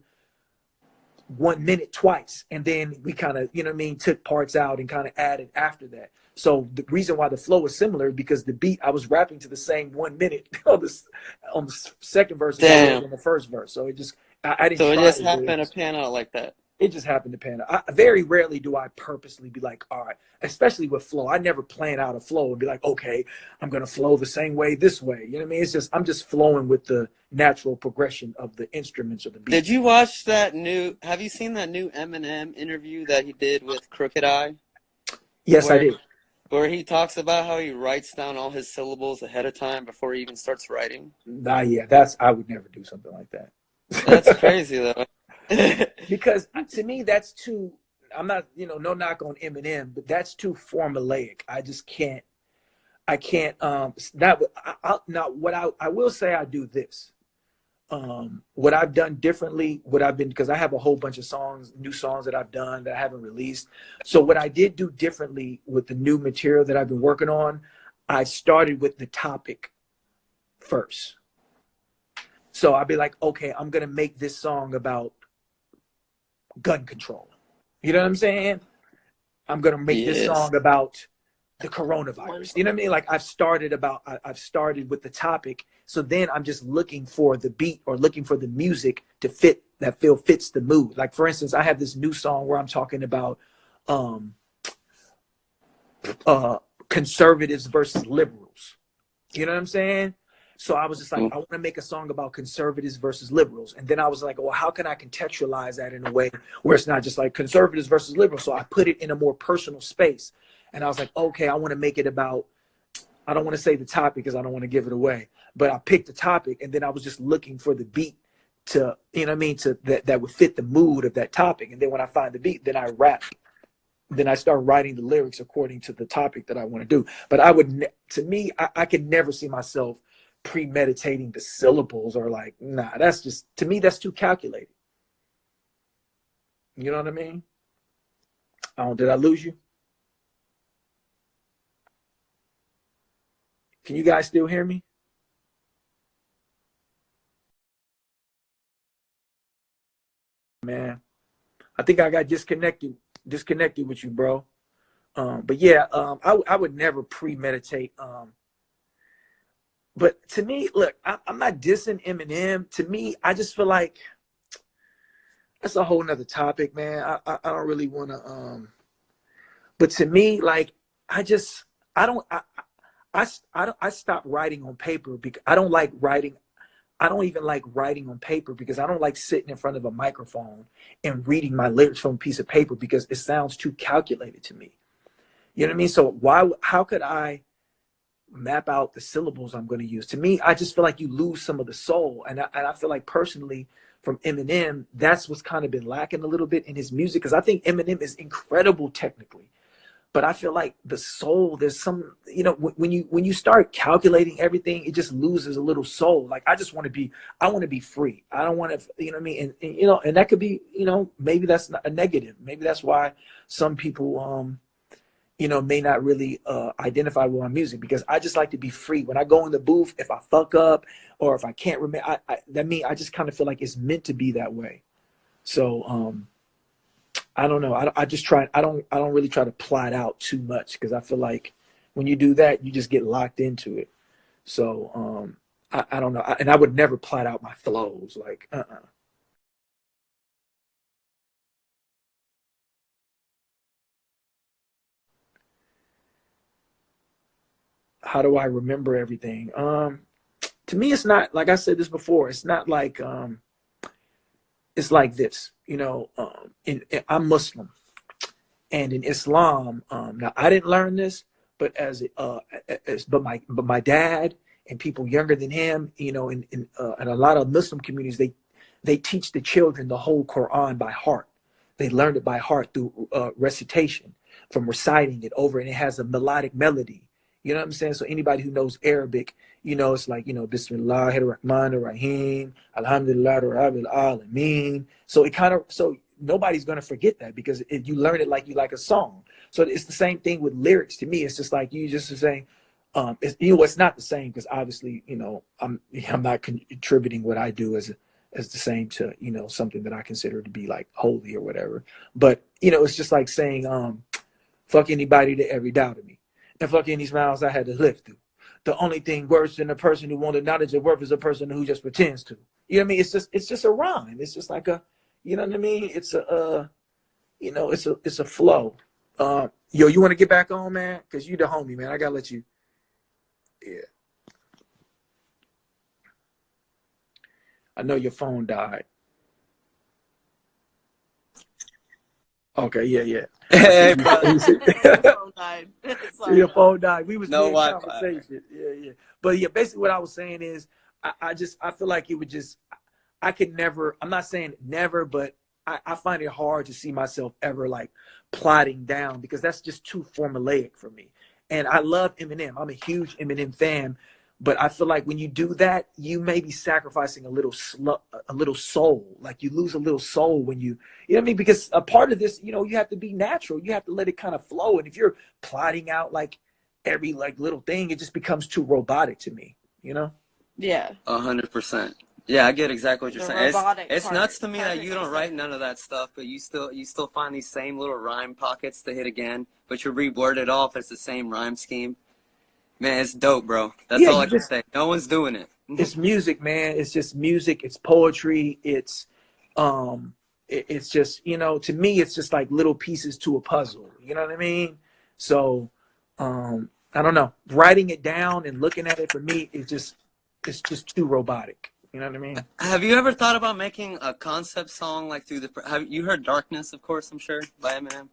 1 minute twice. And then we kind of, you know what I mean, took parts out and kind of added after that. So the reason why the flow is similar is because the beat, I was rapping to the same 1 minute on the second verse as in the first verse. So it just, I didn't. So it just happened to pan out like that. It just happened to pan out. Very rarely do I purposely be like, all right, especially with flow. I never plan out a flow and be like, okay, I'm going to flow the same way this way. You know what I mean? It's just, I'm just flowing with the natural progression of the instruments or the beat. Have you seen that new Eminem interview that he did with Crooked Eye? Yes, I did. Where he talks about how he writes down all his syllables ahead of time before he even starts writing. Yeah, I would never do something like that. That's crazy though. Because to me, that's too, I'm not, no knock on Eminem, but that's too formulaic. I just can't, I will say I do this. What I've done differently, because I have a whole bunch of new songs that I've done that I haven't released. So what I did do differently with the new material that I've been working on, I started with the topic first. So I'd be like, okay, I'm going to make this song about gun control. You know what I'm saying? I'm going to make this song about the coronavirus. You know what I mean? Like I've started with the topic. So then I'm just looking for the beat or looking for the music to fits the mood. Like for instance, I have this new song where I'm talking about conservatives versus liberals. You know what I'm saying? So I was just like, I want to make a song about conservatives versus liberals. And then I was like, well, how can I contextualize that in a way where it's not just like conservatives versus liberals? So I put it in a more personal space. And I was like, okay, I want to make it about, I don't want to say the topic because I don't want to give it away, but I picked the topic and then I was just looking for the beat to, you know what I mean, that would fit the mood of that topic. And then when I find the beat, then I rap. Then I start writing the lyrics according to the topic that I want to do. But I could never see myself premeditating the syllables or like, nah, that's just, to me, that's too calculated. You know what I mean? Did I lose you? Can you guys still hear me? Man, I think I got disconnected with you, bro. But yeah, I would never premeditate. But to me, look, I'm not dissing Eminem. To me, I just feel like that's a whole nother topic, man. I don't really want to. But to me, like, I stopped writing on paper because I don't like writing. I don't even like writing on paper because I don't like sitting in front of a microphone and reading my lyrics from a piece of paper because it sounds too calculated to me. You know what I mean? So how could I map out the syllables I'm going to use? To me, I just feel like you lose some of the soul. And I feel like personally from Eminem, that's what's kind of been lacking a little bit in his music. Because I think Eminem is incredible technically. But I feel like the soul, there's some, you know, when you start calculating everything, it just loses a little soul. Like I want to be free. I don't want to, you know what I mean? And you know, and that could be, you know, maybe that's not a negative. Maybe that's why some people, you know, may not really identify with my music, because I just like to be free. When I go in the booth, if I fuck up or if I can't remember, that means I just kind of feel like it's meant to be that way. So, I don't know. I just try. I don't really try to plot out too much because I feel like when you do that, you just get locked into it. So I don't know. And I would never plot out my flows. Like How do I remember everything? To me, it's not like I said this before. It's not like it's like this. You know, I'm Muslim. And in Islam, now I didn't learn this, but but my dad and people younger than him, you know, in a lot of Muslim communities, they teach the children the whole Quran by heart. They learned it by heart through recitation, from reciting it over, and it has a melodic melody. You know what I'm saying? So anybody who knows Arabic, you know, it's like, you know, Bismillahir Rahmanir Rahim, Alhamdulillah Rabbil Alameen. So it kind of, so nobody's going to forget that because you learn it like you like a song. So it's the same thing with lyrics. To me, it's just like you just saying, you know, it's not the same because obviously, you know, I'm not contributing what I do as the same to, you know, something that I consider to be like holy or whatever. But, you know, it's just like saying, fuck anybody that ever doubted me. And fuck any smiles I had to live through. The only thing worse than a person who wanted knowledge of worth is a person who just pretends to. You know what I mean? It's just a rhyme. It's just like a, you know what I mean? It's a, you know, it's a flow. Yo, you want to get back on, man? Because you the homie, man. I got to let you. Yeah. I know your phone died. Okay, yeah. Hey, brother. Your phone died. We was No in Wi-Fi. conversation. Yeah. But yeah, basically what I was saying is I feel like it would just, I could never, I'm not saying never, but I find it hard to see myself ever like plotting down because that's just too formulaic for me. And I love Eminem. I'm a huge Eminem fan, but I feel like when you do that, you may be sacrificing a little soul. Like you lose a little soul when you know what I mean? Because a part of this, you know, you have to be natural. You have to let it kind of flow. And if you're plotting out like every like little thing, it just becomes too robotic to me, you know? Yeah. 100%. Yeah, I get exactly what you're The saying. robotic It's part. nuts to me that Perfect you don't example. write none of that stuff, but you still find these same little rhyme pockets to hit again, but you reword it off as the same rhyme scheme. Man, it's dope, bro. That's all I can say. No one's doing it. It's music, man. It's just music. It's poetry. It's just, you know, to me, it's just like little pieces to a puzzle. You know what I mean? So, I don't know. Writing it down and looking at it for me, it's just too robotic. You know what I mean? Have you ever thought about making a concept song like through the? Have you heard "Darkness"? Of course, I'm sure by Eminem.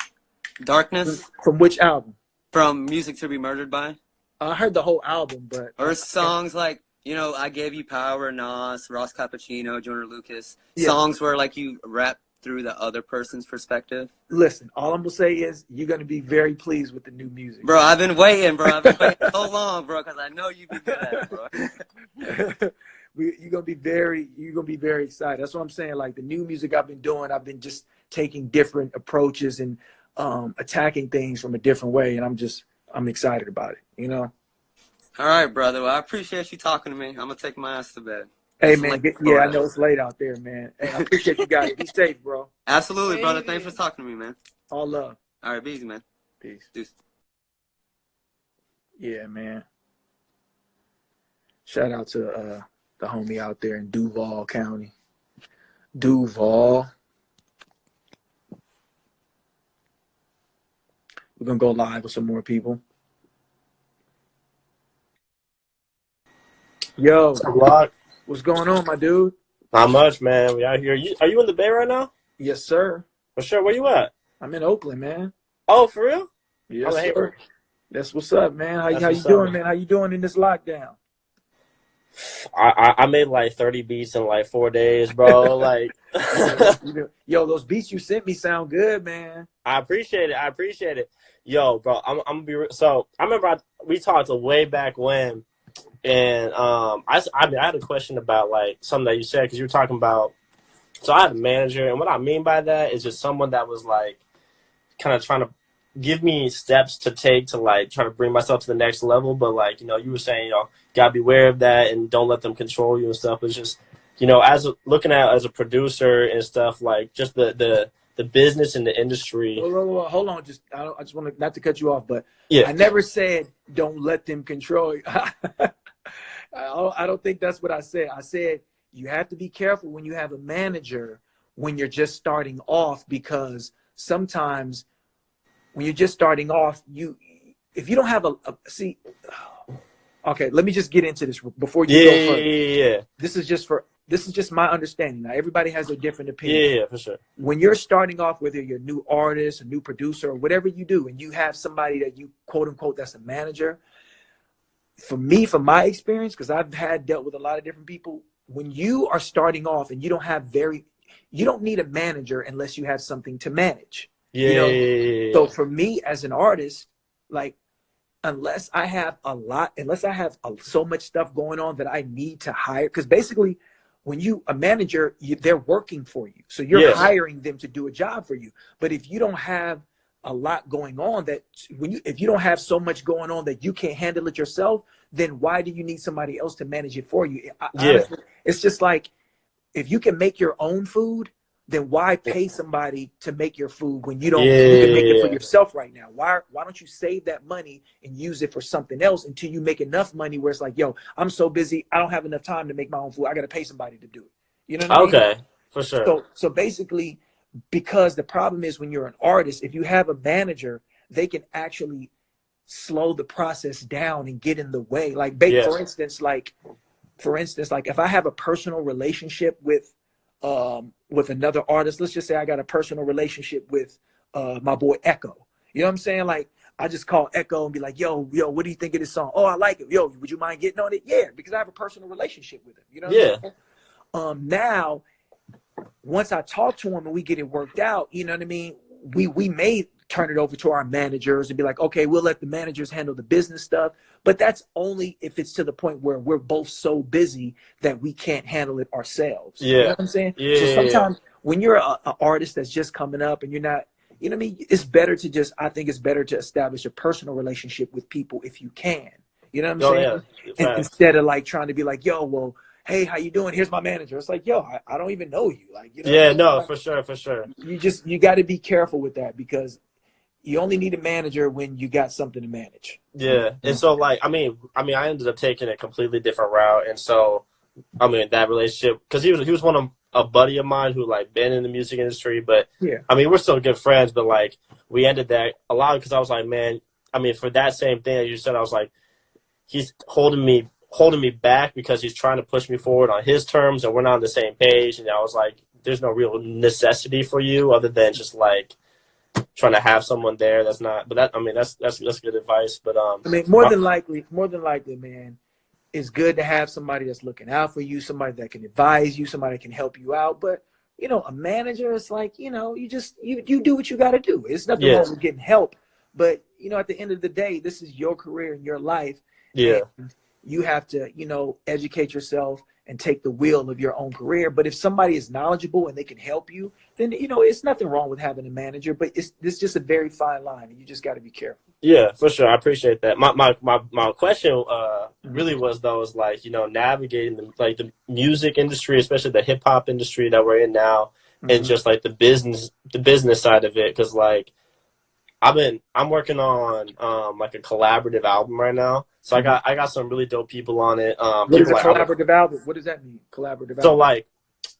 "Darkness" From which album? from "Music to Be Murdered By." I heard the whole album, but Or songs like, you know, "I Gave You Power," Nas, Ross Cappuccino, Joyner Lucas. Yeah. Songs where like you rap through the other person's perspective. listen, all I'm gonna say is you're gonna be very pleased with the new music. Bro, I've been waiting, so long, bro, because I know you'd be good at it, bro. You're gonna be very excited. That's what I'm saying. Like the new music I've been doing, I've been just taking different approaches and attacking things from a different way, and I'm excited about it. You know. All right, brother. Well, I appreciate you talking to me. I'm gonna take my ass to bed. Hey man, I know it's late out there, man. Hey, I appreciate you guys. Be safe, bro. Absolutely, brother. Thanks for talking to me, man. All love. All right, be easy, man. Peace. Deuce. Yeah, man. Shout out to the homie out there in Duval County. Duval. We're gonna go live with some more people. Yo, Lock. What's going on, my dude? Not much, man. We out here. Are you in the Bay right now? Yes, sir. For sure. Where you at? I'm in Oakland, man. Oh, for real? Yes, hey, sir. That's what's up, man. How you what's doing, up, man? How you doing in this lockdown? I made like 30 beats in like 4 days, bro. Like, Yo, those beats you sent me sound good, man. I appreciate it. Yo, bro, I'm gonna be so. I remember we talked way back when, and I had a question about like something that you said because you were talking about. So I had a manager, and what I mean by that is just someone that was like kind of trying to give me steps to take to like try to bring myself to the next level. But like, you were saying, gotta be aware of that and don't let them control you and stuff. It's just, looking at as a producer and stuff, like just the business and the industry. Hold on. I just want to, not to cut you off, but yeah. I never said don't let them control you. I don't think that's what I said. I said you have to be careful when you have a manager when you're just starting off, because sometimes when you're just starting off, if you don't have okay, let me just get into this before you go further. Yeah. This is just my understanding. Now, everybody has a different opinion. Yeah, for sure. When you're starting off, whether you're a new artist, a new producer, or whatever you do, and you have somebody that you quote unquote that's a manager, from my experience, because I've dealt with a lot of different people, when you are starting off and you don't need a manager unless you have something to manage. Yeah. So for me as an artist, like, unless I have so much stuff going on that I need to hire, because basically when a manager, they're working for you. So you're hiring them to do a job for you. But if you don't have a lot going on, if you don't have so much going on that you can't handle it yourself, then why do you need somebody else to manage it for you? Honestly, it's just like, if you can make your own food, then why pay somebody to make your food when you can make it for yourself right now? Why don't you save that money and use it for something else until you make enough money where it's like, yo, I'm so busy, I don't have enough time to make my own food. I got to pay somebody to do it. You know what I mean? Okay, for sure. So basically, because the problem is when you're an artist, if you have a manager, they can actually slow the process down and get in the way. Like, for instance, if I have a personal relationship with another artist, let's just say I got a personal relationship with my boy Echo. You know what I'm saying? Like, I just call Echo and be like, yo, what do you think of this song? Oh, I like it. Yo, would you mind getting on it? Yeah, because I have a personal relationship with him. You know what I'm saying? Now, once I talk to him and we get it worked out, you know what I mean? We may turn it over to our managers and be like, okay, we'll let the managers handle the business stuff. But that's only if it's to the point where we're both so busy that we can't handle it ourselves. You know what I'm saying? So sometimes when you're an artist that's just coming up and you're not, you know what I mean? I think it's better to establish a personal relationship with people if you can. You know what I'm saying? And instead of like trying to be like, yo, well, hey, how you doing? Here's my manager. It's like, yo, I don't even know you. Like, you know, for sure. You got to be careful with that, because you only need a manager when you got something to manage. Yeah. And so like, I ended up taking a completely different route. And so, that relationship, because he was a buddy of mine who like been in the music industry, but we're still good friends, but like we ended that a lot because I was like, man, for that same thing that you said, I was like, he's holding me back because he's trying to push me forward on his terms and we're not on the same page. And I was like, there's no real necessity for you other than just like trying to have someone there that's not, but that's good advice. But more than likely, man, it's good to have somebody that's looking out for you, somebody that can advise you, somebody that can help you out. But a manager, it's like, you do what you got to do. It's nothing wrong with getting help, but at the end of the day, this is your career and your life. And you have to, educate yourself and take the wheel of your own career. But if somebody is knowledgeable and they can help you, then, it's nothing wrong with having a manager, but it's just a very fine line and you just got to be careful. Yeah, for sure. I appreciate that. My question really was like, navigating the music industry, especially the hip hop industry that we're in now, and just like the business side of it. Cause like, I'm working on like a collaborative album right now. So I got some really dope people on it. What is a collaborative album? What does that mean? Collaborative album. So like,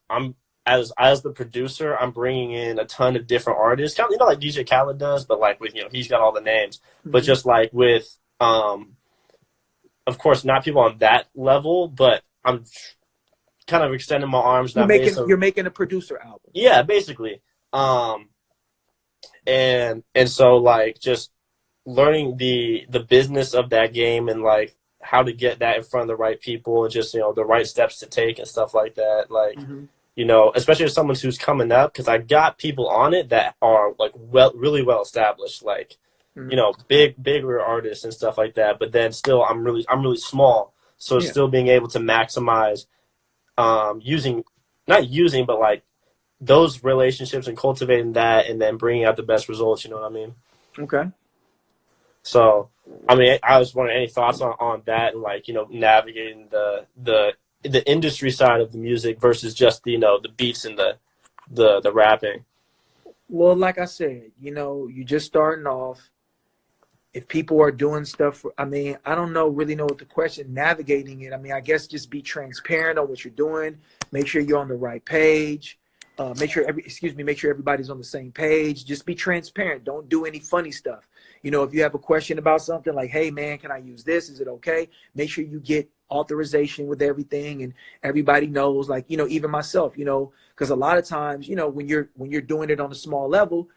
I'm as the producer, I'm bringing in a ton of different artists, kind of, like DJ Khaled does, but like with he's got all the names, but just like with of course not people on that level, but I'm kind of extending my arms. You're making a producer album. Yeah, basically. And so like just learning the business of that game and like how to get that in front of the right people and just, you know, the right steps to take and stuff like that. Like, you know, especially as someone who's coming up, because I got people on it that are like really well established, like, you know, bigger artists and stuff like that. But then still, I'm really small, so still being able to maximize but like those relationships and cultivating that, and then bringing out the best results. You know what I mean? Okay. So, I mean, I was wondering, any thoughts on that, and like, you know, navigating the industry side of the music versus just, you know, the beats and the rapping. Well, like I said, you know, you just starting off. If people are doing stuff, I mean, I don't really know what the question, navigating it. I mean, I guess just be transparent on what you're doing. Make sure you're on the right page. Make sure everybody's on the same page. Just be transparent. Don't do any funny stuff. You know, if you have a question about something like, hey man, can I use this? Is it okay? Make sure you get authorization with everything, and everybody knows, like, you know, even myself, you know, because a lot of times, you know, when you're doing it on a small level,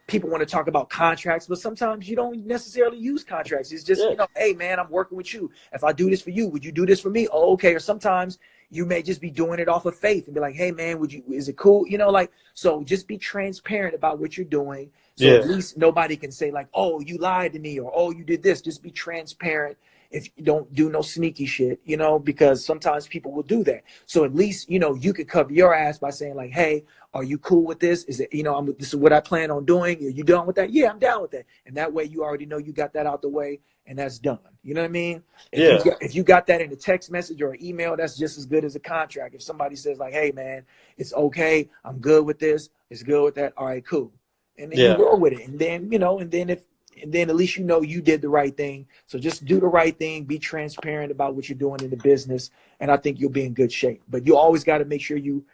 people want to talk about contracts, but sometimes you don't necessarily use contracts. It's just, you know, hey man, I'm working with you. If I do this for you, would you do this for me? Oh, okay. Or sometimes you may just be doing it off of faith and be like, hey man, is it cool? You know, like, so just be transparent about what you're doing. So at least nobody can say like, oh, you lied to me, or, oh, you did this. Just be transparent. If you don't do no sneaky shit, you know, because sometimes people will do that. So at least, you know, you could cover your ass by saying like, hey, are you cool with this? Is it, you know, this is what I plan on doing. Are you done with that? Yeah, I'm down with that. And that way you already know you got that out the way, and that's done. You know what I mean? If you got that in a text message or an email, that's just as good as a contract. If somebody says like, hey man, it's okay, I'm good with this, it's good with that, all right, cool. And then you roll with it. And then, you know, and then at least you know you did the right thing. So just do the right thing, be transparent about what you're doing in the business, and I think you'll be in good shape. But you always got to make sure you,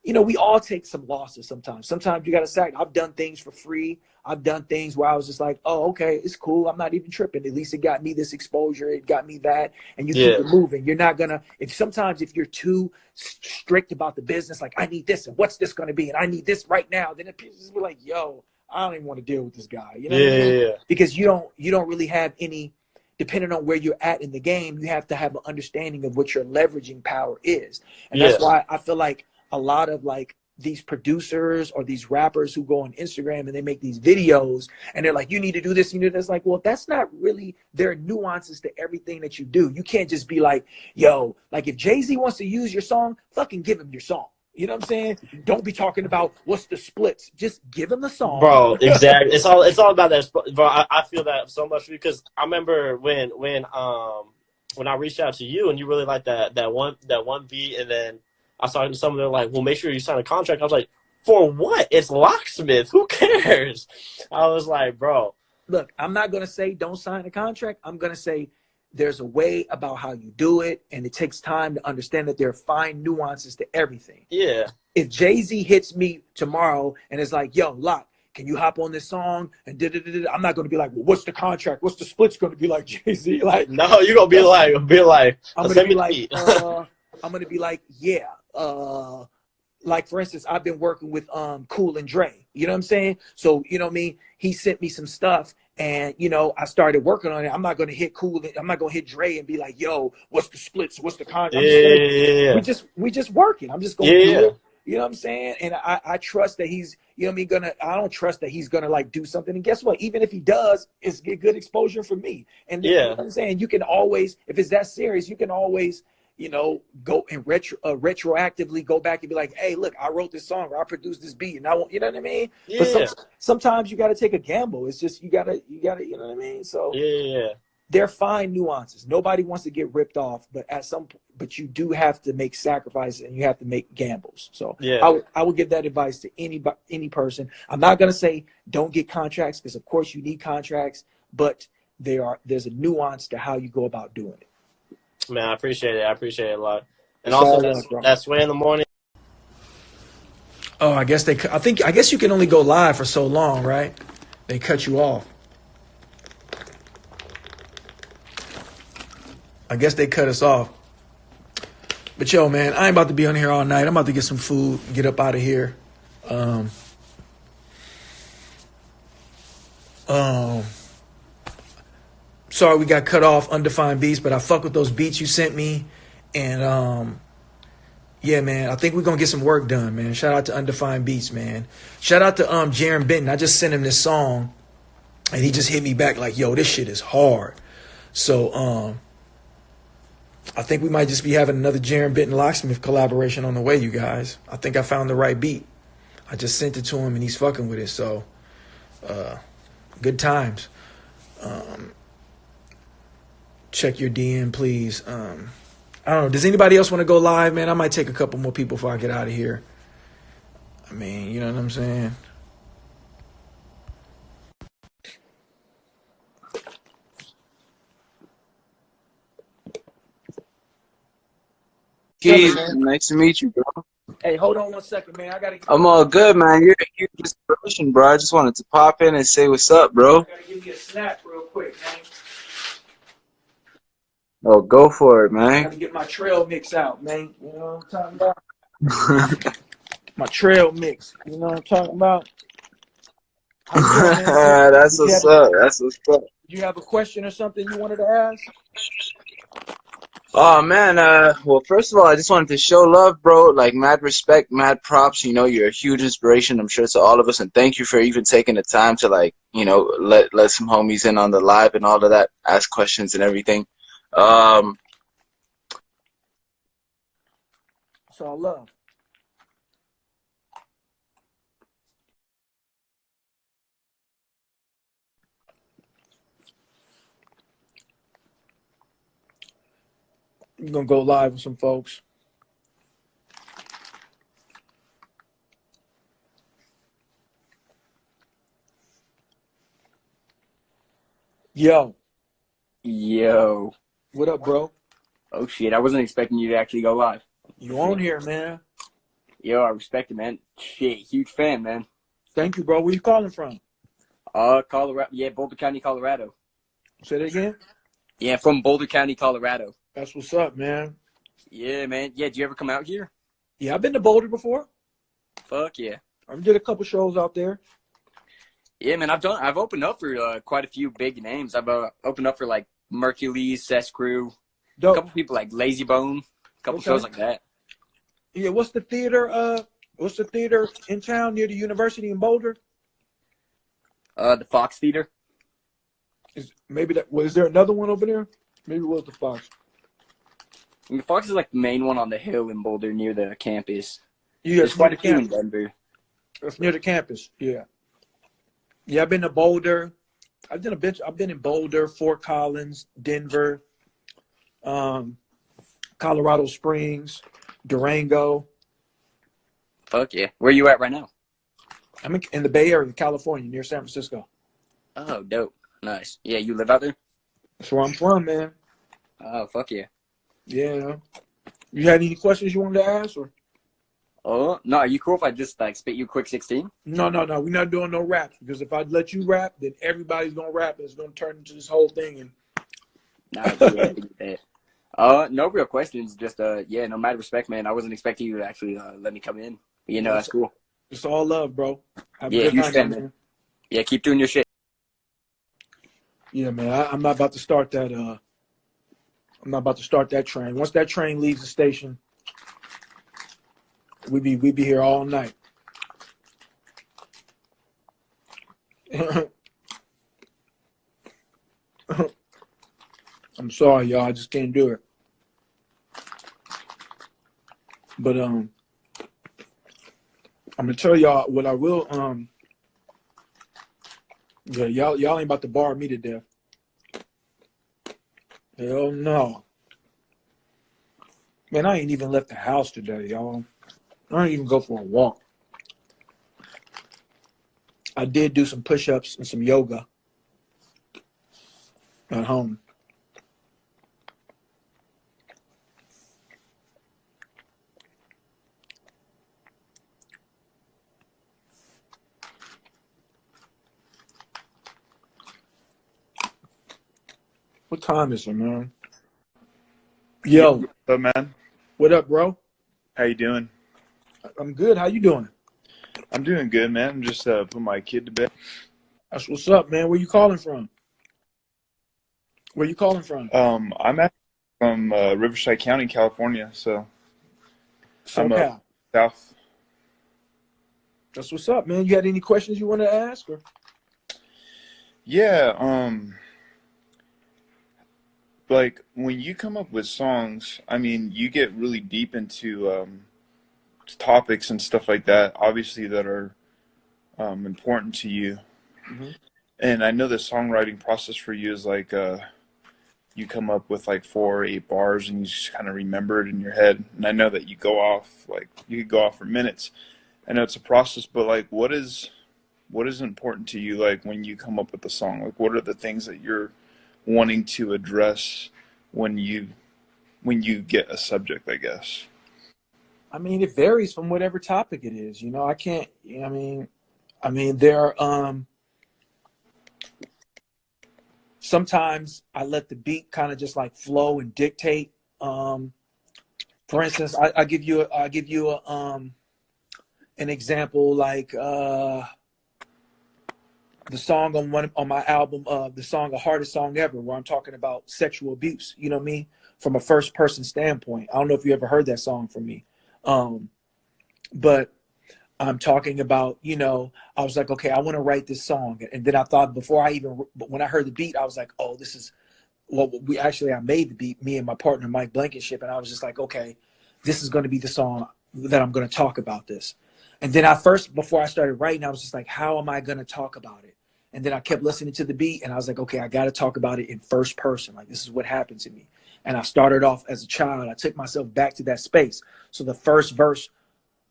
you know, we all take some losses sometimes. Sometimes you got to sacrifice. I've done things for free. I've done things where I was just like, oh, okay, it's cool. I'm not even tripping. At least it got me this exposure. It got me that. And you keep it moving. You're not going to, if you're too strict about the business, like I need this and what's this going to be? And I need this right now. Then people just be like, yo, I don't even want to deal with this guy. You know what I mean? Because you don't really have any, depending on where you're at in the game, you have to have an understanding of what your leveraging power is. And that's why I feel like a lot of like these producers or these rappers who go on Instagram and they make these videos and they're like, you need to do this, you need this. Like, well, that's not really, there are nuances to everything that you do. You can't just be like, yo, like if Jay-Z wants to use your song, fucking give him your song. You know what I'm saying? Don't be talking about what's the splits. Just give him the song, bro. Exactly. It's all about that, bro. I feel that so much because I remember when I reached out to you and you really liked that one beat, and then I was talking to someone, they're like, well, make sure you sign a contract. I was like, for what? It's Locksmith. Who cares? I was like, bro. Look, I'm not gonna say don't sign a contract. I'm gonna say there's a way about how you do it, and it takes time to understand that there are fine nuances to everything. Yeah. If Jay-Z hits me tomorrow and is like, yo, Lock, can you hop on this song? And I'm not going to be like, well, what's the contract? What's the split's going to be like, Jay-Z? Like, no, you're going to be like, I'm going to be like, yeah. Like, for instance, I've been working with Cool and Dre. You know what I'm saying? So, you know what I mean? He sent me some stuff. And, you know, I started working on it. I'm not going to hit Cool. I'm not going to hit Dre and be like, yo, what's the splits? What's the contract? We just working. I'm just going to do it. You know what I'm saying? And I trust that he's, you know what I mean? I don't trust that he's going to like do something. And guess what? Even if he does, it's good exposure for me. And you know what I'm saying? You can always, if it's that serious, you can always, you know, go and retroactively go back and be like, hey, look, I wrote this song, or I produced this beat, and I want, you know what I mean? But sometimes you got to take a gamble. It's just, you gotta, you know what I mean? So they're fine nuances. Nobody wants to get ripped off, but but you do have to make sacrifices and you have to make gambles. So I would give that advice to any person. I'm not going to say don't get contracts, because of course you need contracts, but there's a nuance to how you go about doing it. Man, I appreciate it. I appreciate it a lot. And also, that's Sway in the Morning. Oh, I guess you can only go live for so long, right? They cut you off. I guess they cut us off. But yo, man, I ain't about to be on here all night. I'm about to get some food, get up out of here. Um, sorry we got cut off, Undefined Beats, but I fuck with those beats you sent me. And yeah, man, I think we're gonna get some work done, man. Shout out to Undefined Beats, man. Shout out to Jaron Benton. I just sent him this song and he just hit me back like, yo, this shit is hard. So I think we might just be having another Jaron Benton Locksmith collaboration on the way, you guys. I think I found the right beat. I just sent it to him and he's fucking with it. So good times. Check your DM, please. I don't know. Does anybody else want to go live, man? I might take a couple more people before I get out of here. I mean, you know what I'm saying? Keith, nice to meet you, bro. Hey, hold on 1 second, man. I gotta. I'm all good, man. You're a huge inspiration, bro. I just wanted to pop in and say what's up, bro. I gotta give me a snap real quick, man. Oh, go for it, I man. gotta get my trail mix out, man. You know what I'm talking about? My trail mix. You know what I'm talking about? That's what's up. That's what's up. Do you have a question or something you wanted to ask? Oh man, well first of all I just wanted to show love, bro, like mad respect, mad props, you know, you're a huge inspiration, I'm sure, to all of us, and thank you for even taking the time to, like, you know, let some homies in on the live and all of that, ask questions and everything. It's all love. I'm gonna go live with some folks. Yo, Yo. what up, bro? Oh shit, I wasn't expecting you to actually go live. You on here, man? Yo, I respect it, man. Shit, huge fan, man. Thank you, bro. Where you calling from? Colorado. Yeah, Boulder County, Colorado. Say that again. Yeah, from Boulder County, Colorado. That's what's up, man. Yeah, man. Yeah, did you ever come out here? Yeah, I've been to Boulder before. Fuck yeah. I did a couple shows out there. Yeah, man. I've opened up for quite a few big names. I've opened up for like Mercules, Sesh Crew, a couple people like Lazy Bone, a couple shows like that. Yeah, what's the theater? What's the theater in town near the university in Boulder? The Fox Theater. Is there another one over there? Maybe it was the Fox. I mean, Fox is like the main one on the hill in Boulder near the campus. Yeah, there's quite a few in Denver. It's near the campus. Yeah. Yeah, I've been to Boulder. I've been in Boulder, Fort Collins, Denver, Colorado Springs, Durango. Fuck yeah. Where you at right now? I'm in the Bay Area, California, near San Francisco. Oh, dope. Nice. Yeah, you live out there? That's where I'm from, man. Oh, fuck yeah. Yeah. You had any questions you wanted to ask? Or? Oh, no, are you cool if I just like spit you a quick 16? No. We're not doing no raps, because if I let you rap, then everybody's going to rap and it's going to turn into this whole thing. And no real questions. Just, yeah, no mad respect, man. I wasn't expecting you to actually let me come in. But, you know, that's cool. It's all love, bro. Have yeah, a good huge time, fan, man. Yeah, keep doing your shit. Yeah, man. I'm not about to start that. I'm not about to start that train. Once that train leaves the station, we be here all night. I'm sorry, y'all. I just can't do it. But I'm gonna tell y'all what I will. Yeah, y'all ain't about to bar me to death. Hell no. Man, I ain't even left the house today, y'all. I didn't even go for a walk. I did do some push-ups and some yoga at home. What time is it, man? Yo. What's up, man? What up, bro? How you doing? I'm good. How you doing? I'm doing good, man. I'm just put my kid to bed. That's what's up, man. Where you calling from? Where you calling from? I'm from Riverside County, California, so I'm SoCal. south. That's what's up, man. You had any questions you wanted to ask? Or? Yeah, like when you come up with songs, I mean, you get really deep into topics and stuff like that, obviously that are important to you. Mm-hmm. And I know the songwriting process for you is like you come up with like 4 or 8 bars and you just kind of remember it in your head. And I know that you could go off for minutes. I know it's a process, but like what is important to you, like when you come up with a song? Like what are the things that you're wanting to address when you get a subject, I guess? I mean, it varies from whatever topic it is. You know, I can't. I mean, there are. Sometimes I let the beat kind of just like flow and dictate. For instance, I give you an example, like the song on my album, the song "The Hardest Song Ever," where I'm talking about sexual abuse. You know what I mean? From a first person standpoint. I don't know if you ever heard that song from me, but I'm talking about, you know, I was like, okay, I want to write this song. And then I thought when I heard the beat, I was like, oh, this is what I made the beat, me and my partner, Mike Blankenship. And I was just like, okay, this is going to be the song that I'm going to talk about this. And then before I started writing, I was just like, how am I going to talk about it? And then I kept listening to the beat and I was like, okay, I got to talk about it in first person. Like, this is what happened to me. And I started off as a child. I took myself back to that space. So the first verse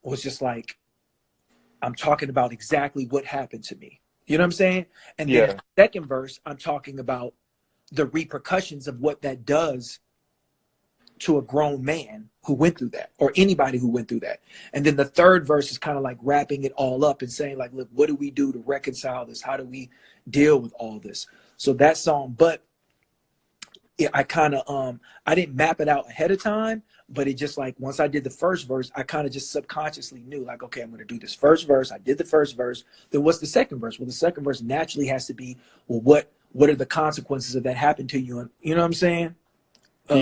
was just like, I'm talking about exactly what happened to me. You know what I'm saying? And then the second verse, I'm talking about the repercussions of what that does to a grown man who went through that, or anybody who went through that. And then the third verse is kind of like wrapping it all up and saying like, look, what do we do to reconcile this? How do we deal with all this? So that song, but I kind of, I didn't map it out ahead of time, but it just like, once I did the first verse, I kind of just subconsciously knew like, okay, I'm going to do this first verse. I did the first verse. Then what's the second verse? Well, the second verse naturally has to be, well, what are the consequences of that happen to you? And you know what I'm saying? Do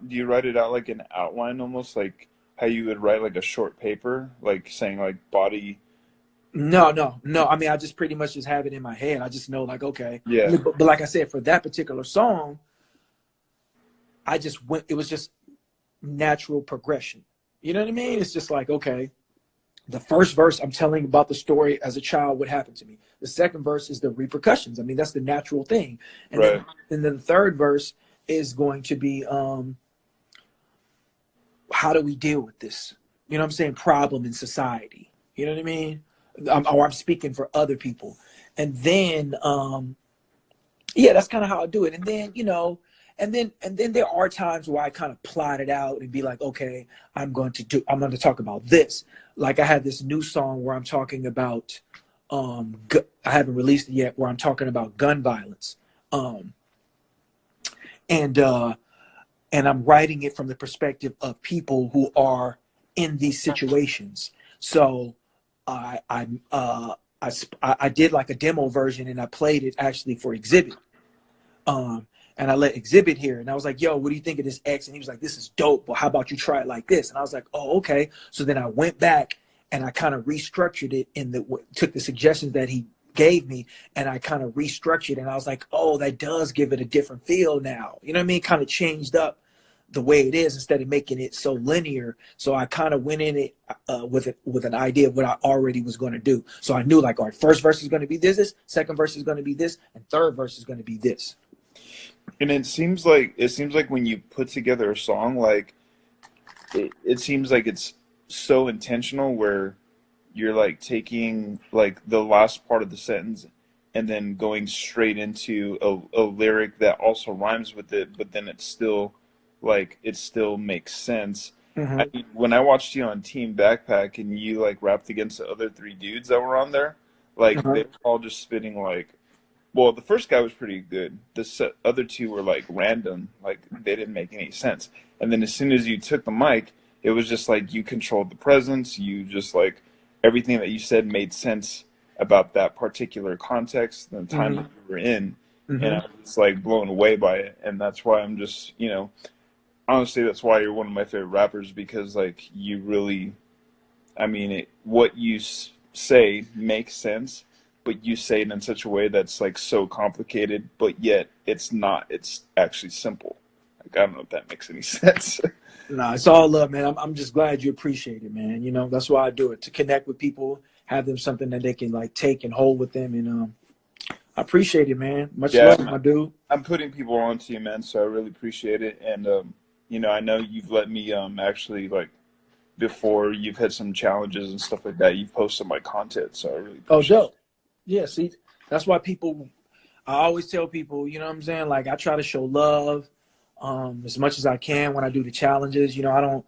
you write it out like an outline, almost like how you would write like a short paper, like saying like body? No. I mean, I just pretty much just have it in my head. I just know like, okay. Yeah. But like I said, for that particular song, it was just natural progression. You know what I mean? It's just like, okay, the first verse, I'm telling about the story as a child, what happened to me. The second verse is the repercussions. I mean, that's the natural thing. And right. Then the third verse is going to be, how do we deal with this? You know what I'm saying? Problem in society. You know what I mean? I'm speaking for other people. And then, that's kind of how I do it. And then, you know, and then there are times where I kind of plot it out and be like, okay, I'm going to talk about this. Like I had this new song where I'm talking about, I haven't released it yet, where I'm talking about gun violence. And I'm writing it from the perspective of people who are in these situations. So I did like a demo version and I played it actually for Exhibit. And I let Exhibit hear it. And I was like, yo, what do you think of this X? And he was like, this is dope. Well, how about you try it like this? And I was like, oh, okay. So then I went back and I kind of restructured it took the suggestions that he gave me and I kind of restructured. And I was like, oh, that does give it a different feel now. You know what I mean? Kind of changed up the way it is instead of making it so linear. So I kind of went in it with an idea of what I already was going to do. So I knew like, all right, first verse is going to be this, second verse is going to be this, and third verse is going to be this. And it seems like when you put together a song, like it seems like it's so intentional where you're like taking like the last part of the sentence and then going straight into a lyric that also rhymes with it, but then it's still like it still makes sense. Mm-hmm. I mean, when I watched you on Team Backpack and you like rapped against the other 3 dudes that were on there, like they were all just spitting like well, the first guy was pretty good. Other two were like random, like they didn't make any sense. And then as soon as you took the mic, it was just like you controlled the presence. You just like everything that you said made sense about that particular context and the time that you were in. And I was like blown away by it. And that's why I'm just, you know, honestly, that's why you're one of my favorite rappers, because like you really, I mean, what you say makes sense, but you say it in such a way that's like so complicated, but yet it's not. It's actually simple. Like, I don't know if that makes any sense. Nah, it's all love, man. I'm just glad you appreciate it, man. You know, that's why I do it, to connect with people, have them something that they can like take and hold with them. And I appreciate it, man. Much love, my dude. I'm putting people on to you, man, so I really appreciate it. And you know, I know you've let me actually, like, before you've had some challenges and stuff like that, you've posted my content, so I really appreciate dope. Yeah, see, that's why I always tell people, you know what I'm saying? Like, I try to show love as much as I can when I do the challenges. You know, I don't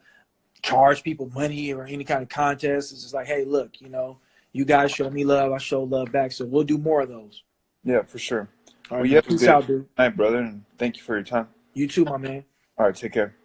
charge people money or any kind of contest. It's just like, hey, look, you know, you guys show me love, I show love back. So we'll do more of those. Yeah, for sure. All right, well, you have a peace good out, dude. night, brother, and thank you for your time. You too, my man. All right, take care.